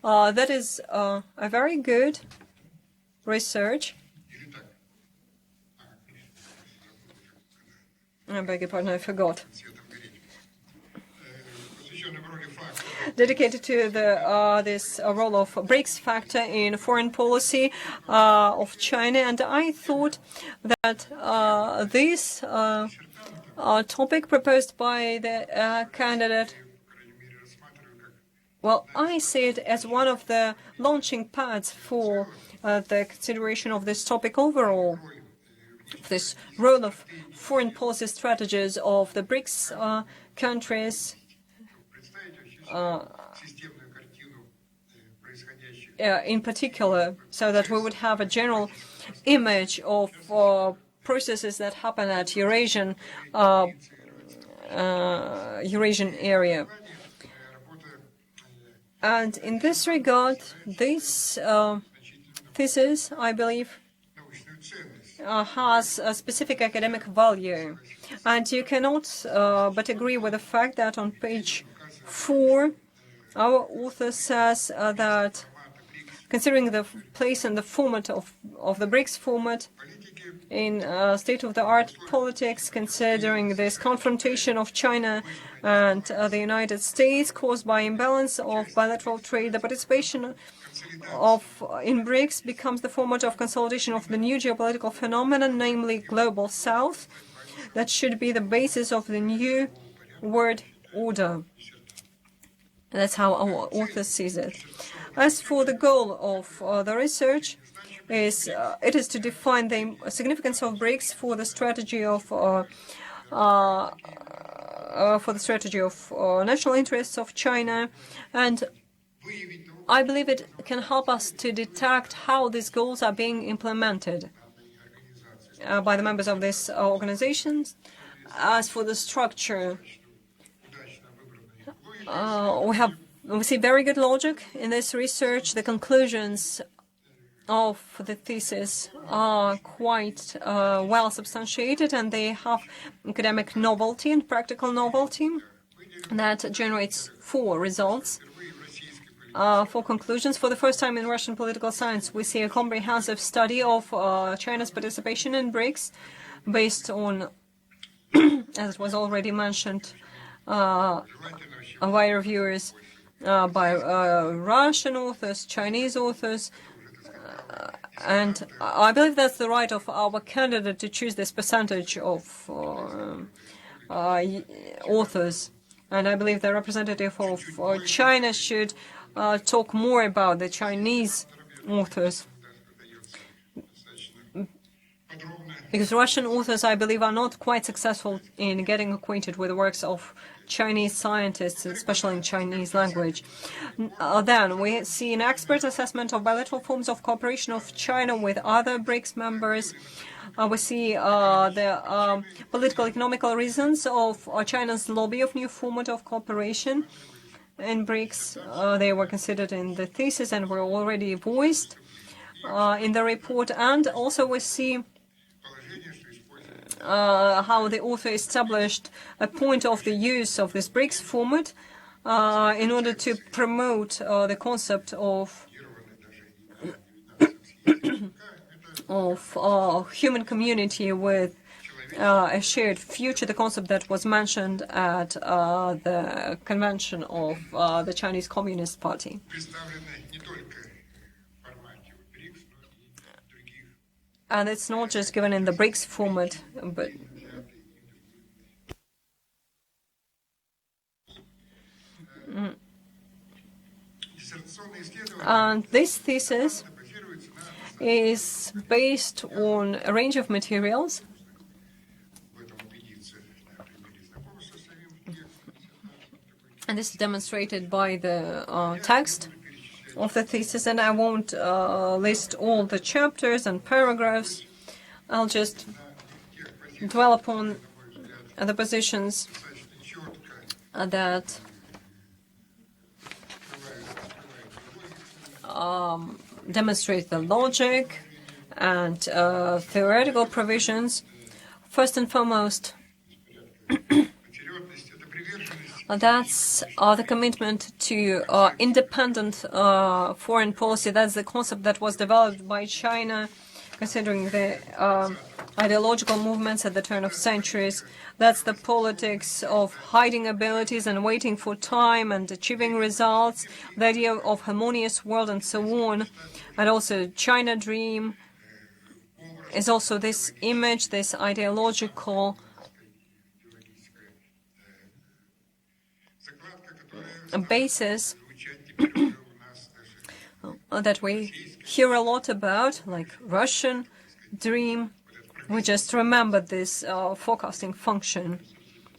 [SPEAKER 1] that is a very good research. I beg your pardon, I forgot. Dedicated to the this role of Brics factor in foreign policy of China, and I thought that this topic proposed by the candidate, well, I see it as one of the launching pads for the consideration of this topic overall. This role of foreign policy strategies of the Brics countries in particular, so that we would have a general image of processes that happen at Eurasian area. And in this regard, this thesis, I believe, has a specific academic value. And you cannot but agree with the fact that on page 4, our author says that considering the place and the format of the Brics format in state-of-the-art politics, considering this confrontation of China and the United States caused by imbalance of bilateral trade, the participation in Brics becomes the format of consolidation of the new geopolitical phenomenon, namely Global South, that should be the basis of the new world order. That's how our author sees it. As for the goal of the research, it is to define the significance of Brics for the strategy of national interests of China, and I believe it can help us to detect how these goals are being implemented by the members of these organizations. As for the structure, we see very good logic in this research. The conclusions of the thesis are quite well substantiated, and they have academic novelty and practical novelty that generates 4 results. 4 conclusions. For the first time in Russian political science, we see a comprehensive study of China's participation in Brics based on, as it was already mentioned, by reviewers, by Russian authors, Chinese authors, and I believe that's the right of our candidate to choose this percentage of authors. And I believe the representative of China should talk more about the Chinese authors. because Russian authors, I believe, are not quite successful in getting acquainted with the works of Chinese scientists, especially in Chinese language. Then we see an expert assessment of bilateral forms of cooperation of China with other Brics members. We see the political economical reasons of China's lobby of new format of cooperation. In Brics, they were considered in the thesis and were already voiced in the report. And also we see how the author established a point of the use of this Brics format in order to promote the concept of human community with a shared future, the concept that was mentioned at the convention of the Chinese Communist Party. And it's not just given in the Brics format, but and this thesis is based on a range of materials. And this is demonstrated by the text of the thesis, and I won't list all the chapters and paragraphs. I'll just dwell upon the positions that demonstrate the logic and theoretical provisions. First and foremost, that's the commitment to independent foreign policy. That's the concept that was developed by China, considering the ideological movements at the turn of centuries. That's the politics of hiding abilities and waiting for time and achieving results, the idea of harmonious world and so on. And also China dream is also this image, this ideological basis that we hear a lot about, like Russian dream. We just remember this forecasting function,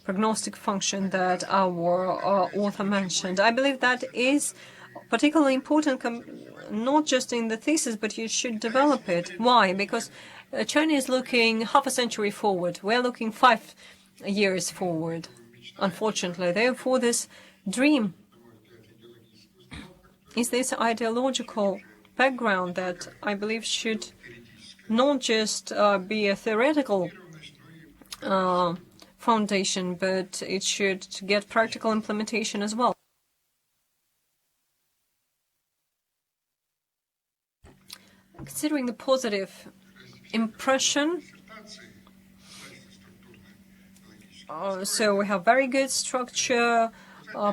[SPEAKER 1] prognostic function that our author mentioned. I believe that is particularly important, not just in the thesis, but you should develop it. Why? Because China is looking half a century forward. We're looking 5 years forward, unfortunately. Therefore, this dream is this ideological background that I believe should not just be a theoretical foundation, but it should get practical implementation as well. Considering the positive impression, so we have very good structure,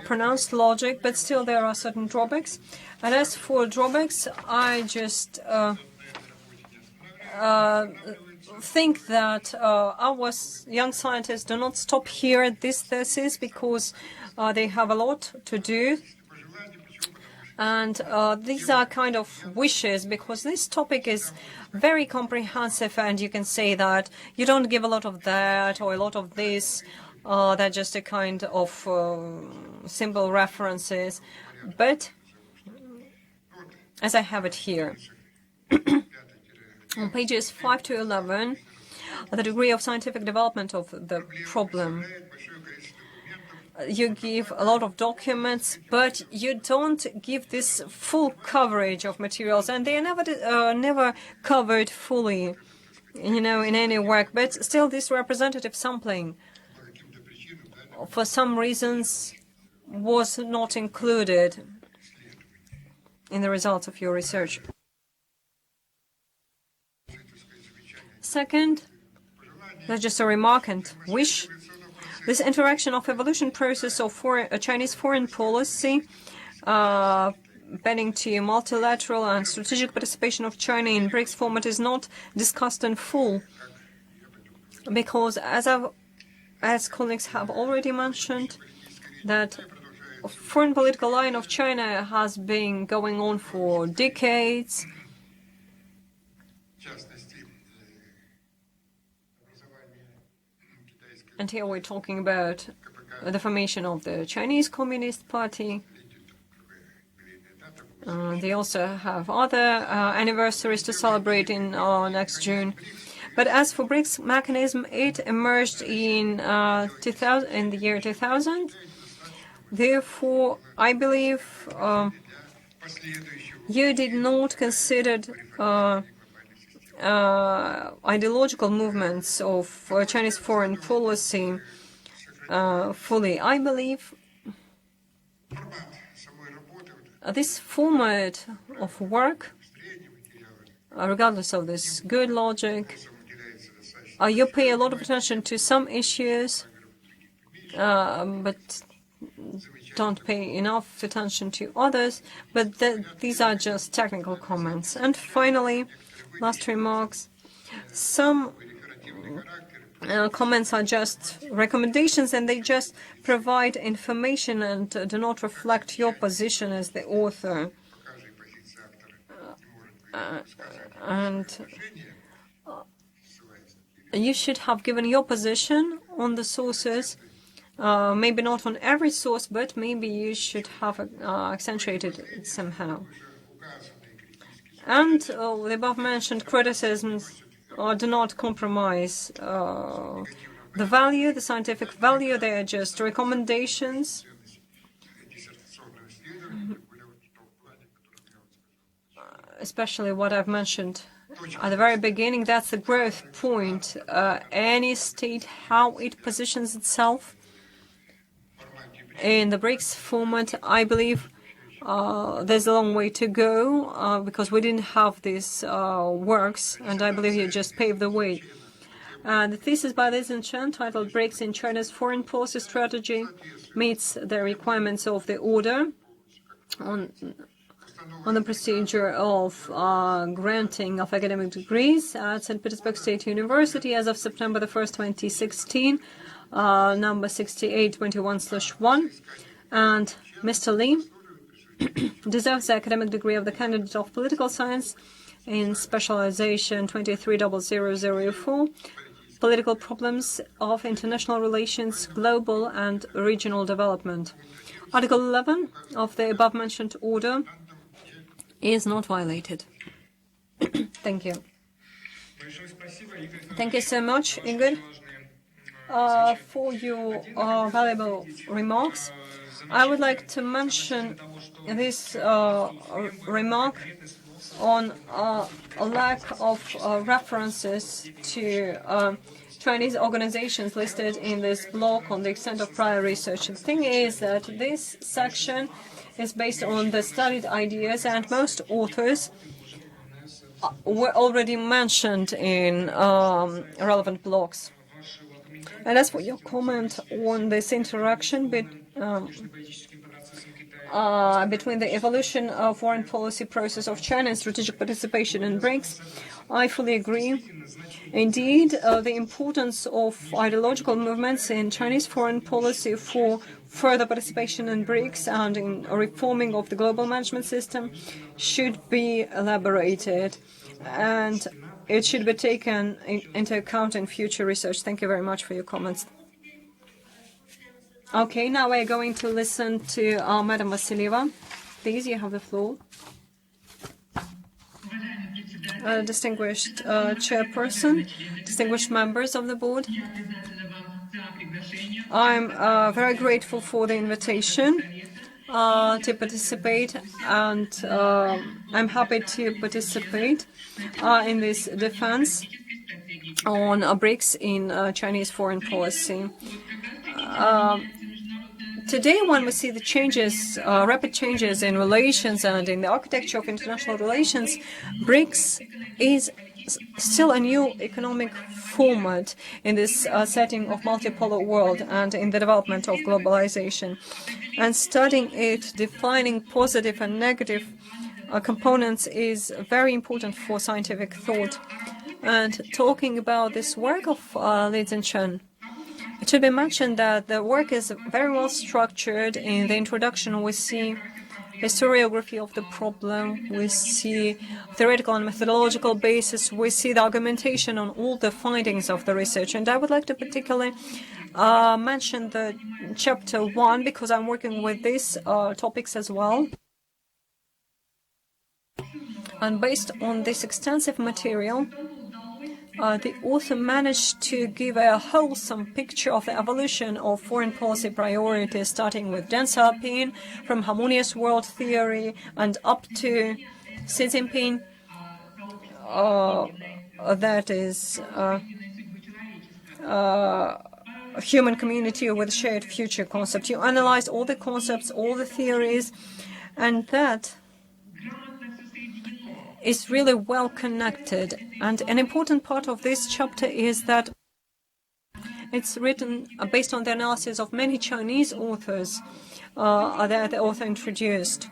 [SPEAKER 1] pronounced logic, but still there are certain drawbacks. And as for drawbacks, I just think that our young scientists do not stop here at this thesis, because they have a lot to do. And these are kind of wishes, because this topic is very comprehensive, and you can say that you don't give a lot of that or a lot of this. They're just a kind of simple references. But as I have it here, on pages 5 to 11, the degree of scientific development of the problem. You give a lot of documents, but you don't give this full coverage of materials, and they are never covered fully, in any work. But still, this representative sampling, for some reasons, was not included in the results of your research. Second, that's just a remark and wish. This interaction of evolution process of Chinese foreign policy, bending to multilateral and strategic participation of China in Brics format, is not discussed in full, because as colleagues have already mentioned, that foreign political line of China has been going on for decades. And here we're talking about the formation of the Chinese Communist Party. They also have other anniversaries to celebrate in next June. But as for Brics mechanism, it emerged in the year 2000. Therefore, I believe you did not consider ideological movements of Chinese foreign policy fully. I believe this format of work, regardless of this good logic, you pay a lot of attention to some issues, but don't pay enough attention to others. But these are just technical comments. And finally, last remarks. Some comments are just recommendations, and they just provide information and do not reflect your position as the author. And you should have given your position on the sources, maybe not on every source, but maybe you should have accentuated it somehow. And the above-mentioned criticisms do not compromise the value, the scientific value. They are just recommendations. Especially what I've mentioned at the very beginning, that's the growth point. Any state, how it positions itself in the Brics format, I believe there's a long way to go because we didn't have these works, and I believe you just paved the way. The thesis by Jingcheng, titled Brics in China's Foreign Policy Strategy, meets the requirements of the order on the procedure of granting of academic degrees at St. Petersburg State University as of September the 1st, 2016, number 6821/1. And Mr. Lee deserves the academic degree of the candidate of political science in Specialisation 230004, Political Problems of International Relations, Global and Regional Development. Article 11 of the above-mentioned order is not violated. Thank you. Thank you so much, Igor, for your valuable remarks. I would like to mention this remark on a lack of references to Chinese organizations listed in this block on the extent of prior research. The thing is that this section is based on the studied ideas, and most authors were already mentioned in relevant blocks. And as for your comment on this interaction between the evolution of foreign policy process of China and strategic participation in Brics, I fully agree. Indeed, the importance of ideological movements in Chinese foreign policy for further participation in Brics and in reforming of the global management system should be elaborated, and it should be taken into account in future research. Thank you very much for your comments. Okay, now we're going to listen to Madam Vasilyeva. Please, you have the floor. Distinguished chairperson, distinguished members of the board, I'm very grateful for the invitation to participate, and I'm happy to participate in this defense on Brics in Chinese foreign policy. Today, when we see the changes, rapid changes in relations and in the architecture of international relations, Brics is still a new economic format in this setting of multipolar world and in the development of globalization. And studying it, defining positive and negative components is very important for scientific thought. And talking about this work of Li Jingcheng, it should be mentioned that the work is very well structured. In the introduction, we see historiography of the problem, we see theoretical and methodological basis, we see the argumentation on all the findings of the research. And I would like to particularly mention the chapter 1 because I'm working with these topics as well. And based on this extensive material, the author managed to give a wholesome picture of the evolution of foreign policy priorities, starting with Deng Xiaoping, from harmonious world theory, and up to Xi Jinping. That is a human community with shared future concept. You analyze all the concepts, all the theories, and that is really well connected. And an important part of this chapter is that it's written based on the analysis of many Chinese authors that the author introduced.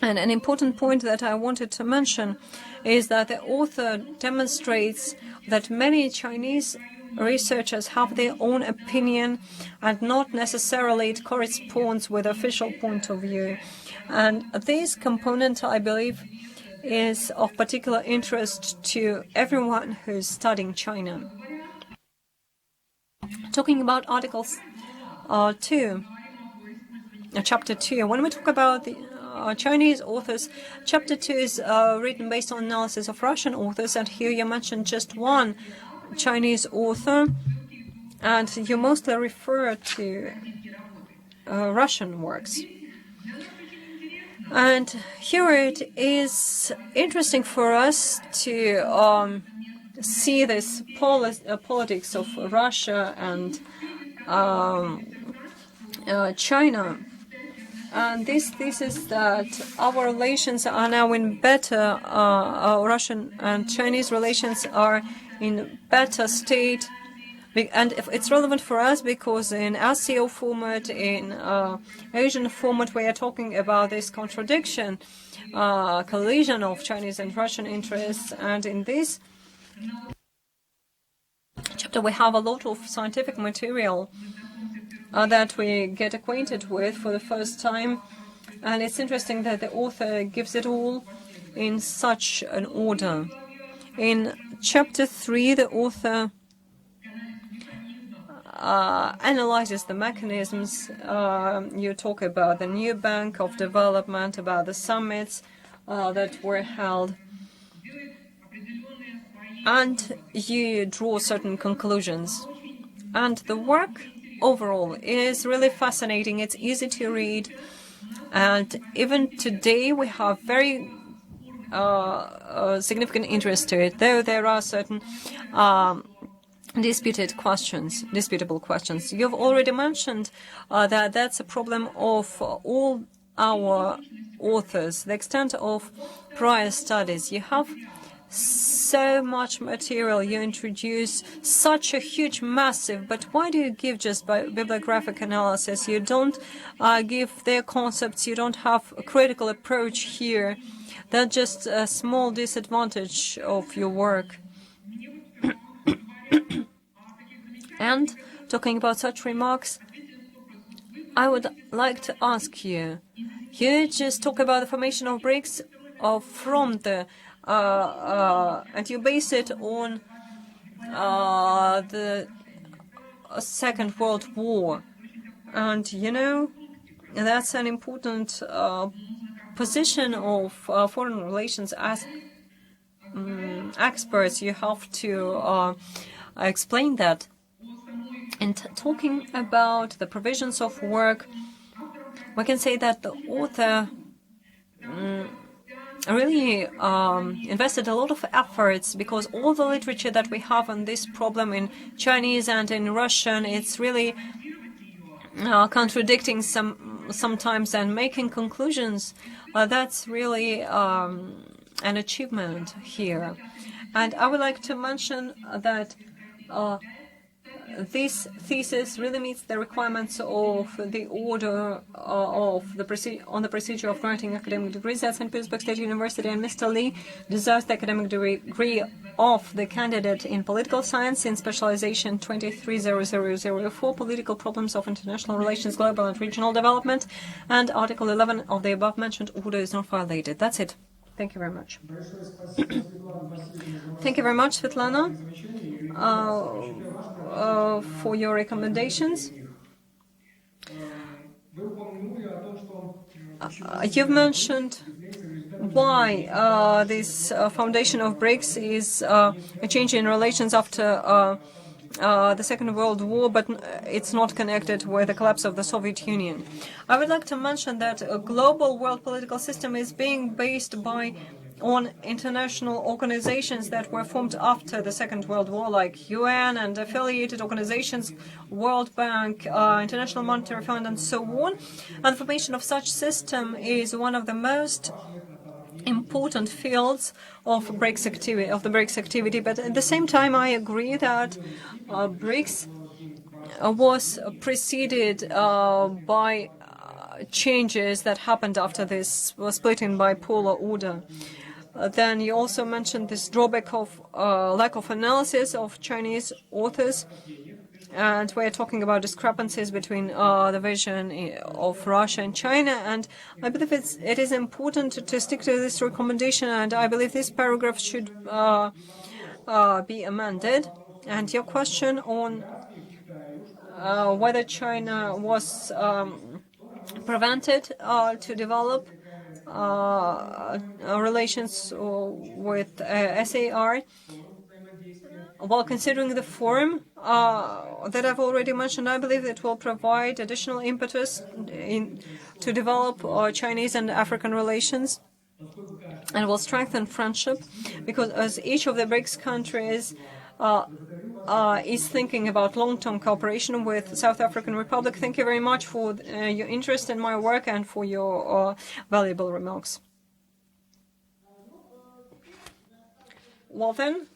[SPEAKER 1] And an important point that I wanted to mention is that the author demonstrates that many Chinese researchers have their own opinion and not necessarily it corresponds with official point of view. And this component, I believe, is of particular interest to everyone who's studying China. Talking about articles 2, chapter 2, when we talk about the Chinese authors, chapter 2 is written based on analysis of Russian authors, and here you mentioned just one Chinese author, and you mostly refer to Russian works. And here it is interesting for us to see this politics of Russia and China. And this thesis that our relations are now in better, Russian and Chinese relations are in better state. And it's relevant for us because in ASEO format, in Asian format, we are talking about this contradiction, collision of Chinese and Russian interests. And in this chapter, we have a lot of scientific material that we get acquainted with for the first time. And it's interesting that the author gives it all in such an order. In chapter 3, the author analyzes the mechanisms. You talk about the new Bank of Development, about the summits that were held, and you draw certain conclusions. And the work overall is really fascinating. It's easy to read, and even today we have very significant interest to it, though there are certain disputable questions. You've already mentioned that that's a problem of all our authors, the extent of prior studies. You have so much material, you introduce such a huge, massive, but why do you give just bibliographic analysis? You don't give their concepts, you don't have a critical approach here. That's just a small disadvantage of your work. And talking about such remarks, I would like to ask you, you just talk about the formation of Brics from the and you base it on the Second World War, and you know that's an important position of foreign relations as experts. You have to explain that. And talking about the provisions of work, we can say that the author really invested a lot of efforts, because all the literature that we have on this problem in Chinese and in Russian, it's really contradicting sometimes and making conclusions. That's really an achievement here. And I would like to mention that this thesis really meets the requirements of the order of the procedure of granting academic degrees at St. Petersburg State University, and Mr. Lee deserves the academic degree of the candidate in political science in specialization 230004, political problems of international relations, global and regional development, and Article 11 of the above-mentioned order is not violated. That's it. Thank you very much. Thank you very much, Svetlana. for your recommendations. You've mentioned why this foundation of Brics is a change in relations after the Second World War, but it's not connected with the collapse of the Soviet Union. I would like to mention that a global world political system is being based on international organizations that were formed after the Second World War, like UN and affiliated organizations, World Bank, International Monetary Fund, and so on. And the formation of such system is one of the most important fields of the Brics activity. But at the same time, I agree that Brics was preceded by changes that happened after this split in bipolar order. Then you also mentioned this drawback of lack of analysis of Chinese authors, and we're talking about discrepancies between the vision of Russia and China, and I believe it is important to stick to this recommendation, and I believe this paragraph should be amended. And your question on whether China was prevented to develop relations with SAR. While considering the forum that I've already mentioned, I believe it will provide additional impetus to develop Chinese and African relations, and will strengthen friendship, because as each of the Brics countries is thinking about long-term cooperation with South African Republic. Thank you very much for your interest in my work and for your valuable remarks. Well then,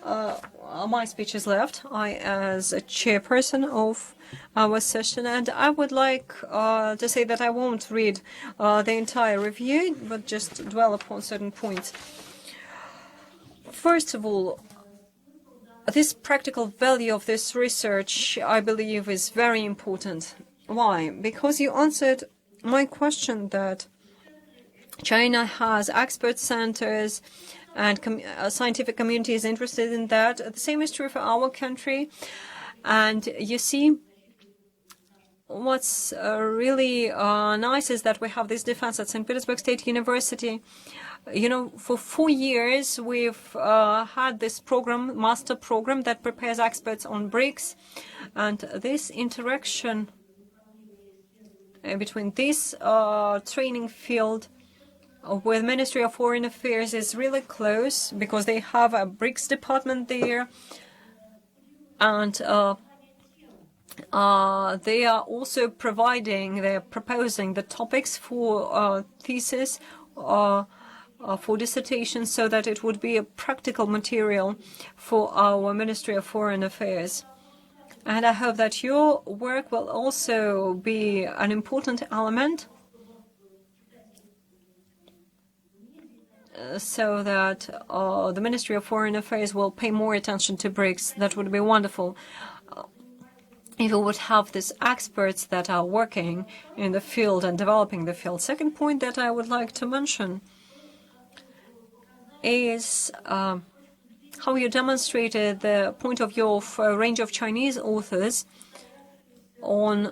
[SPEAKER 1] my speech is left. I, as a chairperson of our session, and I would like to say that I won't read the entire review, but just dwell upon certain points. First of all, this practical value of this research, I believe, is very important. Why? Because you answered my question that China has expert centers and scientific community is interested in that. The same is true for our country. And you see, what's really nice is that we have this defense at St. Petersburg State University. You know, for 4 years, we've had this program, master program, that prepares experts on Brics. And this interaction between this training field with Ministry of Foreign Affairs is really close, because they have a Brics department there. And they are also proposing the topics for thesis, for dissertation, so that it would be a practical material for our Ministry of Foreign Affairs. And I hope that your work will also be an important element, so that the Ministry of Foreign Affairs will pay more attention to Brics. That would be wonderful. If we would have these experts that are working in the field and developing the field. Second point that I would like to mention is how you demonstrated the point of view of a range of Chinese authors on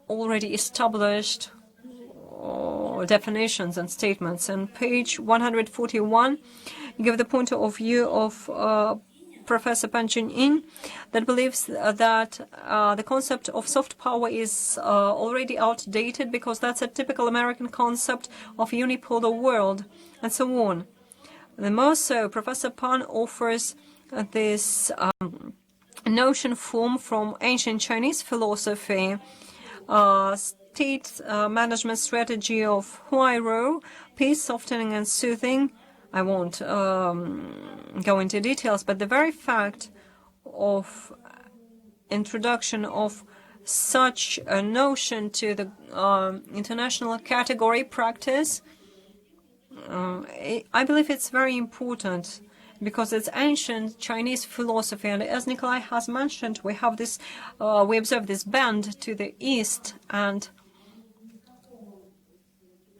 [SPEAKER 1] already established definitions and statements. On page 141, you give the point of view of Professor Pan Jin-in, that believes that the concept of soft power is already outdated, because that's a typical American concept of unipolar world, and so on. The more so, Professor Pan offers this notion form from ancient Chinese philosophy, state management strategy of Huairou, peace, softening, and soothing. I won't go into details, but the very fact of introduction of such a notion to the international category practice, I believe it's very important, because it's ancient Chinese philosophy. And as Nikolai has mentioned, we have this, we observe this bend to the east, and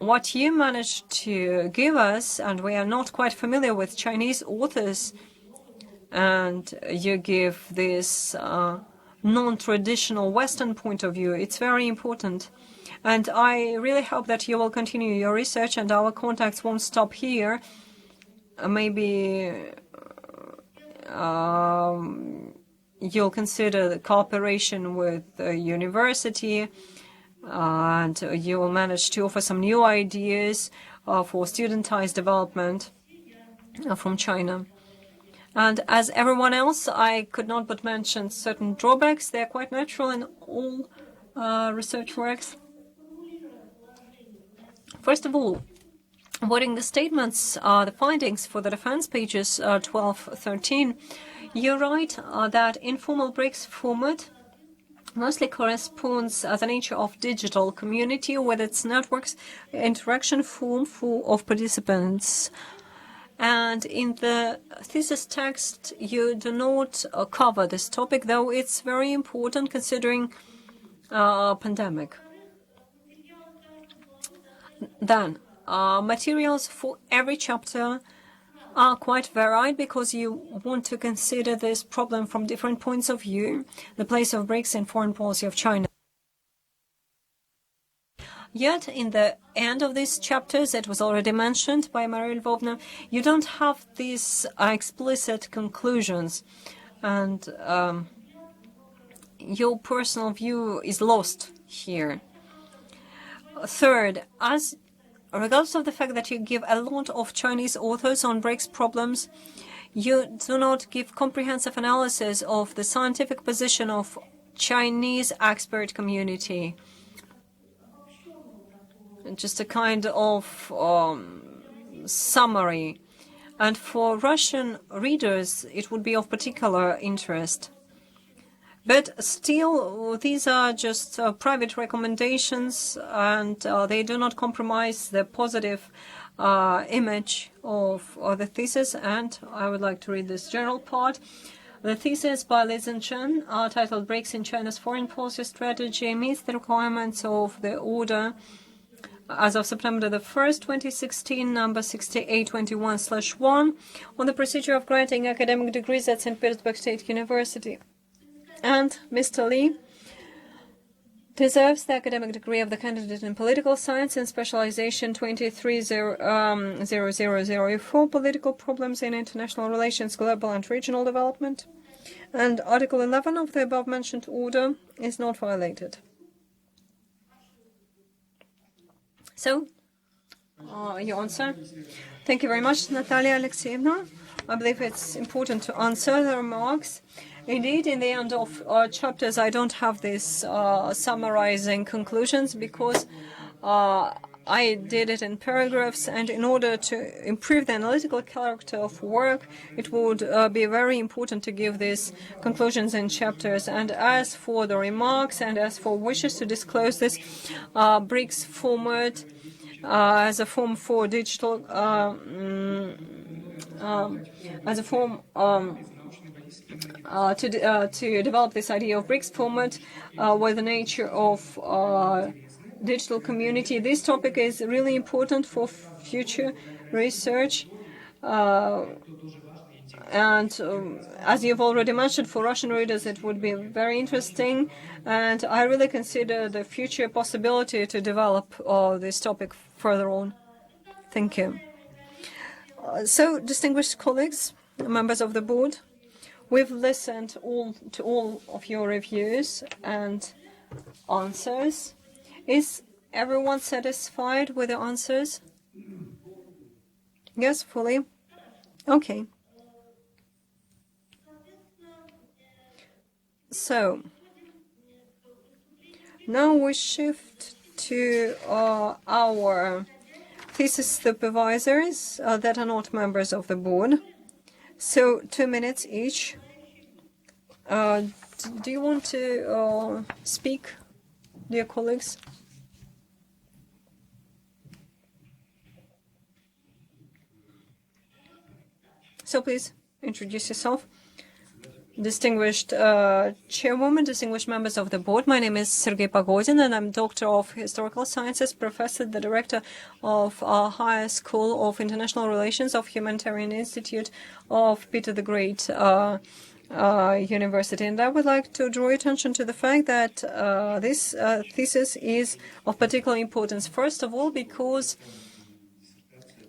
[SPEAKER 1] what you managed to give us, and we are not quite familiar with Chinese authors, and you give this non-traditional Western point of view. It's very important. And I really hope that you will continue your research and our contacts won't stop here. Maybe you'll consider the cooperation with the university, and you will manage to offer some new ideas for studentized development from China. And as everyone else, I could not but mention certain drawbacks. They're quite natural in all research works. First of all, avoiding the statements, the findings for the defense, pages 12-13, you write that informal Brics format mostly corresponds the nature of digital community with its networks, interaction form of participants. And in the thesis text, you do not cover this topic, though it's very important considering pandemic. Then, materials for every chapter are quite varied because you want to consider this problem from different points of view, the place of Brics in foreign policy of China. Yet, in the end of these chapters, it was already mentioned by Maria Lvovna, you don't have these explicit conclusions, and your personal view is lost here. Third, as regardless of the fact that you give a lot of Chinese authors on Brics problems, you do not give comprehensive analysis of the scientific position of Chinese expert community. Just a kind of summary. And for Russian readers, it would be of particular interest. But still, these are just private recommendations, and they do not compromise the positive image of the thesis. And I would like to read this general part. The thesis by Jingcheng, titled Brics in China's Foreign Policy Strategy, meets the requirements of the order as of September the 1st, 2016, number 6821/1, on the procedure of granting academic degrees at St. Petersburg State University. And Mr. Lee deserves the academic degree of the candidate in political science in specialization 230004, political problems in international relations, global and regional development. And Article 11 of the above-mentioned order is not violated. So, your answer. Thank you very much, Natalia Alexeyevna. I believe it's important to answer the remarks. Indeed, in the end of chapters, I don't have these summarizing conclusions because I did it in paragraphs, and in order to improve the analytical character of work, it would be very important to give these conclusions in chapters. And as for the remarks and as for wishes to disclose this Brics format as a form for digital, as a form to develop this idea of Brics format with the nature of digital community. This topic is really important for future research. And as you've already mentioned, for Russian readers, it would be very interesting. And I really consider the future possibility to develop this topic further on. Thank you. So, distinguished colleagues, members of the board, we've listened to all of your reviews and answers. Is everyone satisfied with the answers? Yes, fully? Okay. So, now we shift to our thesis supervisors that are not members of the board. So, 2 minutes each. Do you want to speak, dear colleagues? So please introduce yourself. distinguished chairwoman, distinguished members of the board. My name is Sergei Pagodin, and I'm Doctor of Historical Sciences, Professor, the Director of Higher School of International Relations of Humanitarian Institute of Peter the Great University. And I would like to draw attention to the fact that this thesis is of particular importance. First of all, because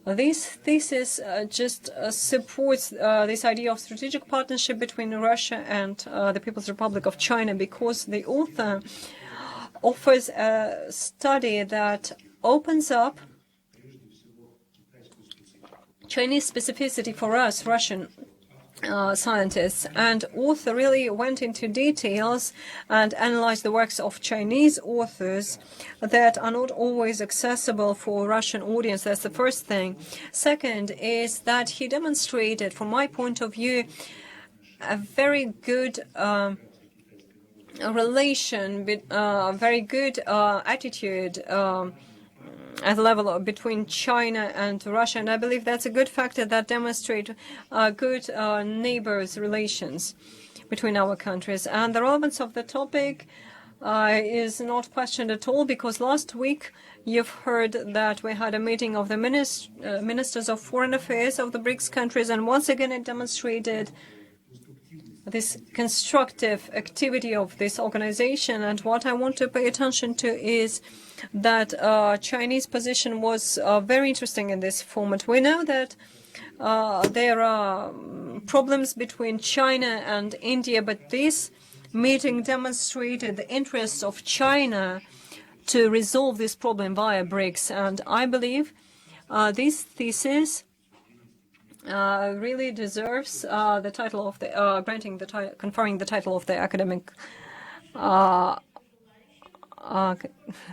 [SPEAKER 1] this thesis just supports this idea of strategic partnership between Russia and the People's Republic of China, because the author offers a study that opens up Chinese specificity for us, Russian scientists, and author really went into details and analyzed the works of Chinese authors that are not always accessible for Russian audience. That's the first thing. Second is that he demonstrated, from my point of view, a very good relation, very good attitude at the level between China and Russia, and I believe that's a good factor that demonstrates good neighbors' relations between our countries. And the relevance of the topic is not questioned at all, because last week you've heard that we had a meeting of the ministers of foreign affairs of the Brics countries, and once again it demonstrated this constructive activity of this organization. And what I want to pay attention to is that Chinese position was very interesting in this format. We know that there are problems between China and India, but this meeting demonstrated the interests of China to resolve this problem via Brics. And I believe this thesis really deserves the title of the conferring the title of the academic.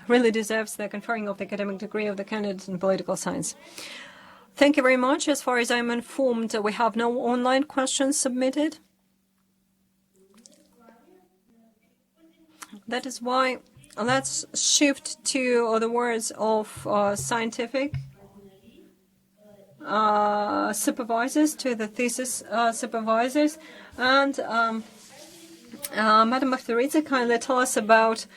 [SPEAKER 1] Really deserves the conferring of the academic degree of the candidate in political science. Thank you very much. As far as I'm informed, we have no online questions submitted. That is why let's shift to the words of scientific supervisors, to the thesis supervisors. And Madam Makhtaridze, kindly tell us about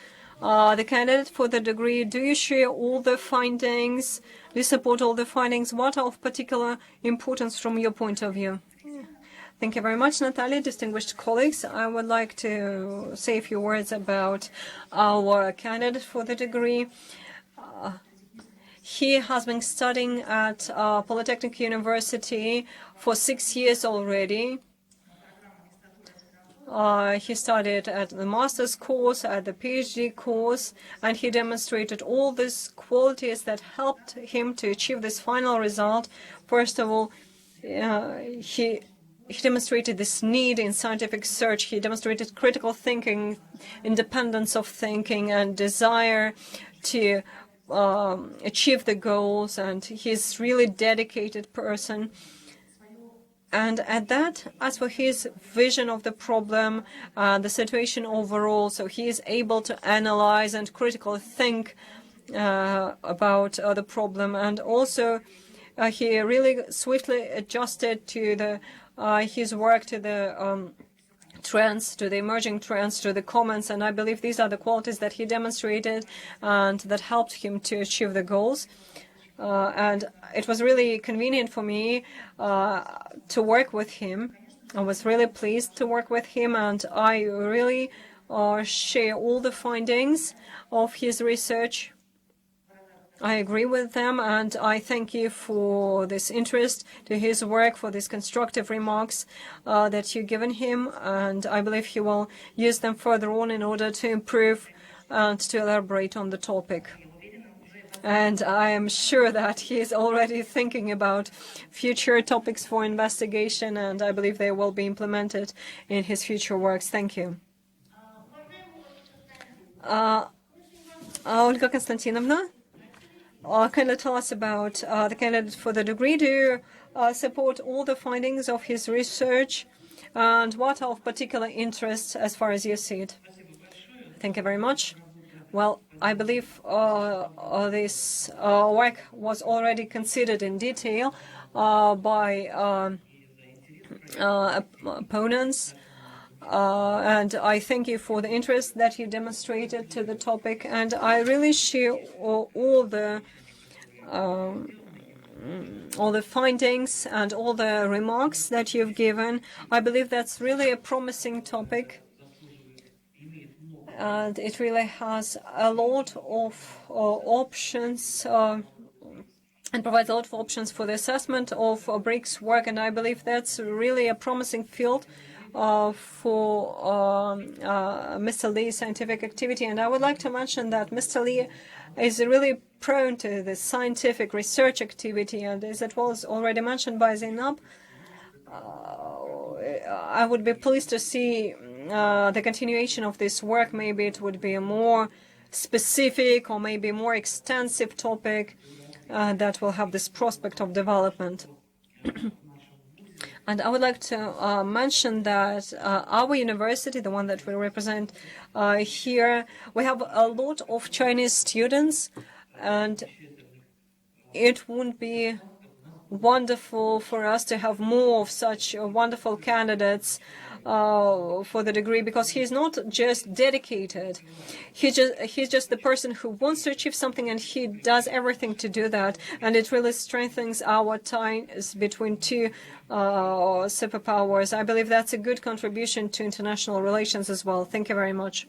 [SPEAKER 1] the candidate for the degree. Do you share all the findings? Do you support all the findings? What are of particular importance from your point of view? Thank you very much, Natalia. Distinguished colleagues, I would like to say a few words about our candidate for the degree. He has been studying at Polytechnic University for 6 years already. He studied at the master's course, at the PhD course, and he demonstrated all these qualities that helped him to achieve this final result. First of all, he demonstrated this need in scientific search. He demonstrated critical thinking, independence of thinking, and desire to achieve the goals, and he's really dedicated person. And at that, as for his vision of the problem, the situation overall, so he is able to analyze and critically think about the problem. And also, he really swiftly adjusted to the his work to the trends, to the emerging trends, to the comments, and I believe these are the qualities that he demonstrated and that helped him to achieve the goals. And it was really convenient for me to work with him. I was really pleased to work with him, and I really share all the findings of his research. I agree with them, and I thank you for this interest to his work, for these constructive remarks that you've given him, and I believe he will use them further on in order to improve and to elaborate on the topic. And I am sure that he is already thinking about future topics for investigation, and I believe they will be implemented in his future works. Thank you. Olga Konstantinovna, can you tell us about the candidate for the degree? Do you support all the findings of his research, and what are of particular interest as far as you see it? Thank you very much. Well, I believe this work was already considered in detail by opponents. And I thank you for the interest that you demonstrated to the topic, and I really share all the findings and all the remarks that you've given. I believe that's really a promising topic, and it really has a lot of options and provides a lot of options for the assessment of Brics work, and I believe that's really a promising field for Mr. Lee's scientific activity. And I would like to mention that Mr. Lee is really prone to the scientific research activity, and as it was already mentioned by Zainab, I would be pleased to see the continuation of this work. Maybe it would be a more specific or maybe more extensive topic that will have this prospect of development. And I would like to mention that our university, the one that we represent here, we have a lot of Chinese students, and it wouldn't be wonderful for us to have more of such wonderful candidates for the degree, because he's not just dedicated, he's just the person who wants to achieve something, and he does everything to do that, and it really strengthens our ties between two superpowers. I believe that's a good contribution to international relations as well. Thank you very much.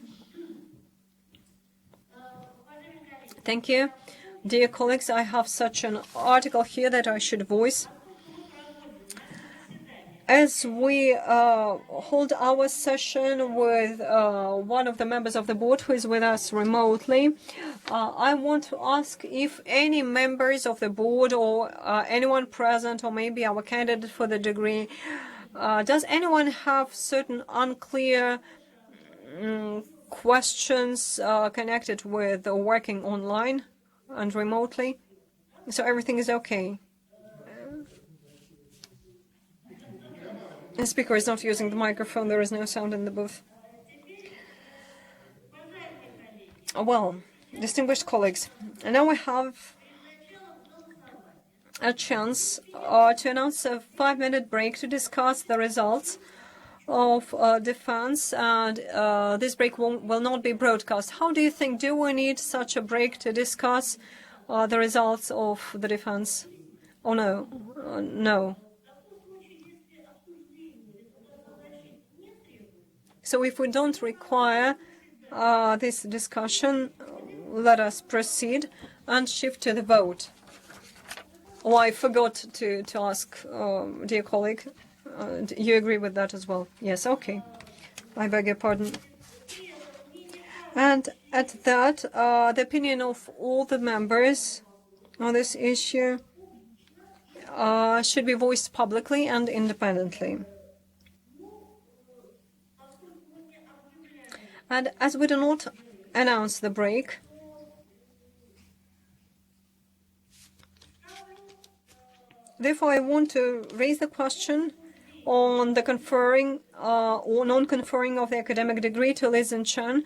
[SPEAKER 1] Thank you. Dear colleagues, I have such an article here that I should voice. As we hold our session with one of the members of the board who is with us remotely, I want to ask if any members of the board or anyone present, or maybe our candidate for the degree, does anyone have certain unclear questions connected with working online and remotely? So everything is okay. The speaker is not using the microphone. There is no sound in the booth. Well, distinguished colleagues, and now we have a chance to announce a 5-minute break to discuss the results of defense, and this break will not be broadcast. How do you think? Do we need such a break to discuss the results of the defense? Oh no, no. So if we don't require this discussion, let us proceed and shift to the vote. Oh, I forgot to ask, dear colleague, do you agree with that as well? Yes, okay. I beg your pardon. And at that, the opinion of all the members on this issue should be voiced publicly and independently. And as we do not announce the break, therefore I want to raise the question on the conferring or non-conferring of the academic degree to Li Jingcheng.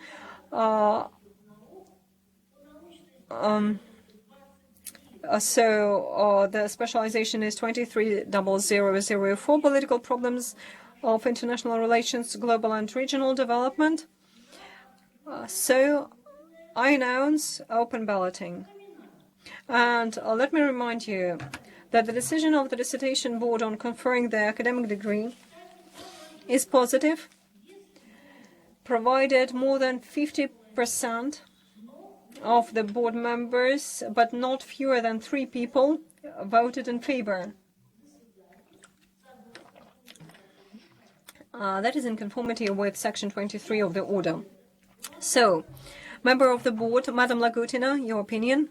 [SPEAKER 1] The specialization is 230004, political problems of international relations, global and regional development. So I announce open balloting. And let me remind you that the decision of the Dissertation Board on conferring the academic degree is positive, provided more than 50% of the board members, but not fewer than 3 people, voted in favor. That is in conformity with Section 23 of the order. So, member of the board, Madam Lagutina, your opinion?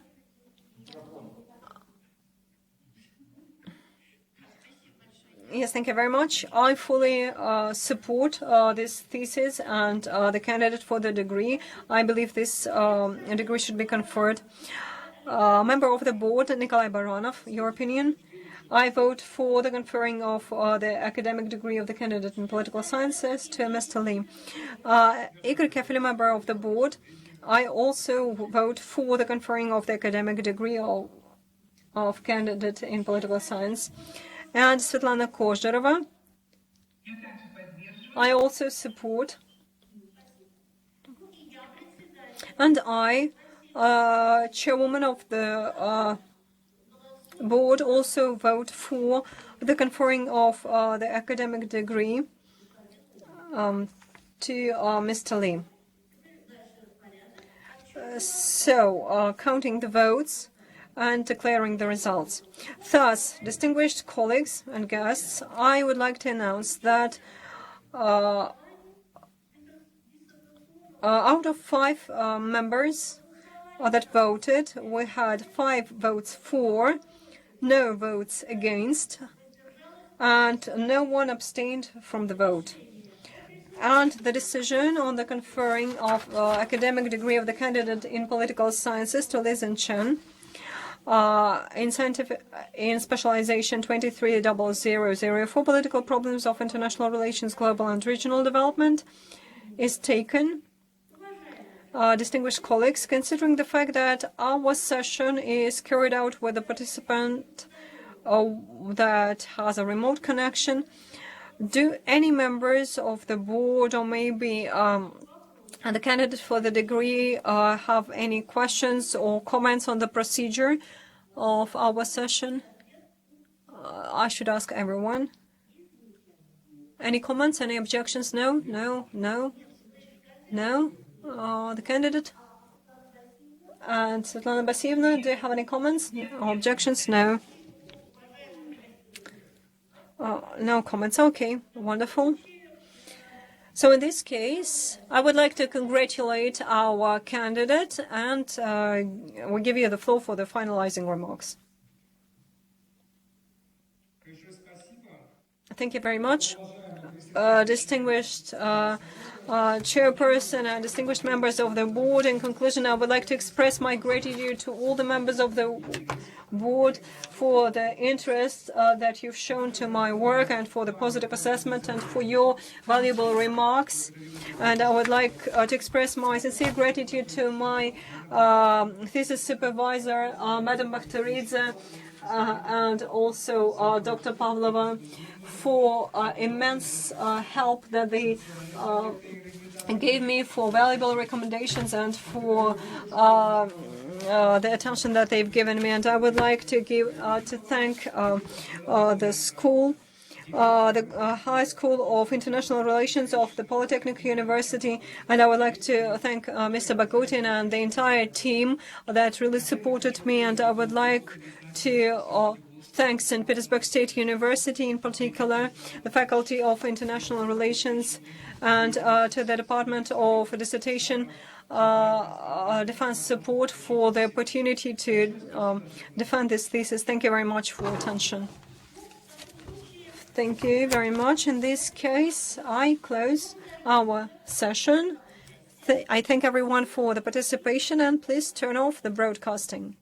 [SPEAKER 1] Yes, thank you very much. I fully support this thesis and the candidate for the degree. I believe this degree should be conferred. Member of the board, Nikolai Baranov, your opinion? I vote for the conferring of the academic degree of the candidate in political sciences to Mr. Lee. Igor Kefili, member of the board, I also vote for the conferring of the academic degree of candidate in political science. And Svetlana Kozharova, I also support, and I, chairwoman of the board, also vote for the conferring of the academic degree to Mr. Lee. So, counting the votes and declaring the results. Thus, distinguished colleagues and guests, I would like to announce that out of 5 members that voted, we had 5 votes for, no votes against, and no one abstained from the vote. And the decision on the conferring of academic degree of the candidate in political sciences to Jingcheng in specialization 230004 for political problems of international relations, global and regional development is taken. Distinguished colleagues, considering the fact that our session is carried out with a participant that has a remote connection, do any members of the board or maybe the candidate for the degree have any questions or comments on the procedure of our session? I should ask everyone. Any comments, any objections? No, no, no, no. The candidate? And Svetlana Basivna, do you have any comments or objections? No. No comments. Okay, wonderful. So in this case, I would like to congratulate our candidate, and we'll give you the floor for the finalizing remarks. Thank you very much. Distinguished chairperson and distinguished members of the board, in conclusion, I would like to express my gratitude to all the members of the board for the interest that you've shown to my work and for the positive assessment and for your valuable remarks. And I would like to express my sincere gratitude to my thesis supervisor, Madam Bakhtaridze, and also Dr. Pavlova, for immense help that they gave me, for valuable recommendations and for the attention that they've given me. And I would like to thank the school, the High School of International Relations of the Polytechnic University, and I would like to thank Mr. Bakutin and the entire team that really supported me. And I would like to thank St. Petersburg State University in particular, the Faculty of International Relations, and to the Department of Dissertation Defense Support for the opportunity to defend this thesis. Thank you very much for your attention. Thank you very much. In this case, I close our session. I thank everyone for the participation, and please turn off the broadcasting.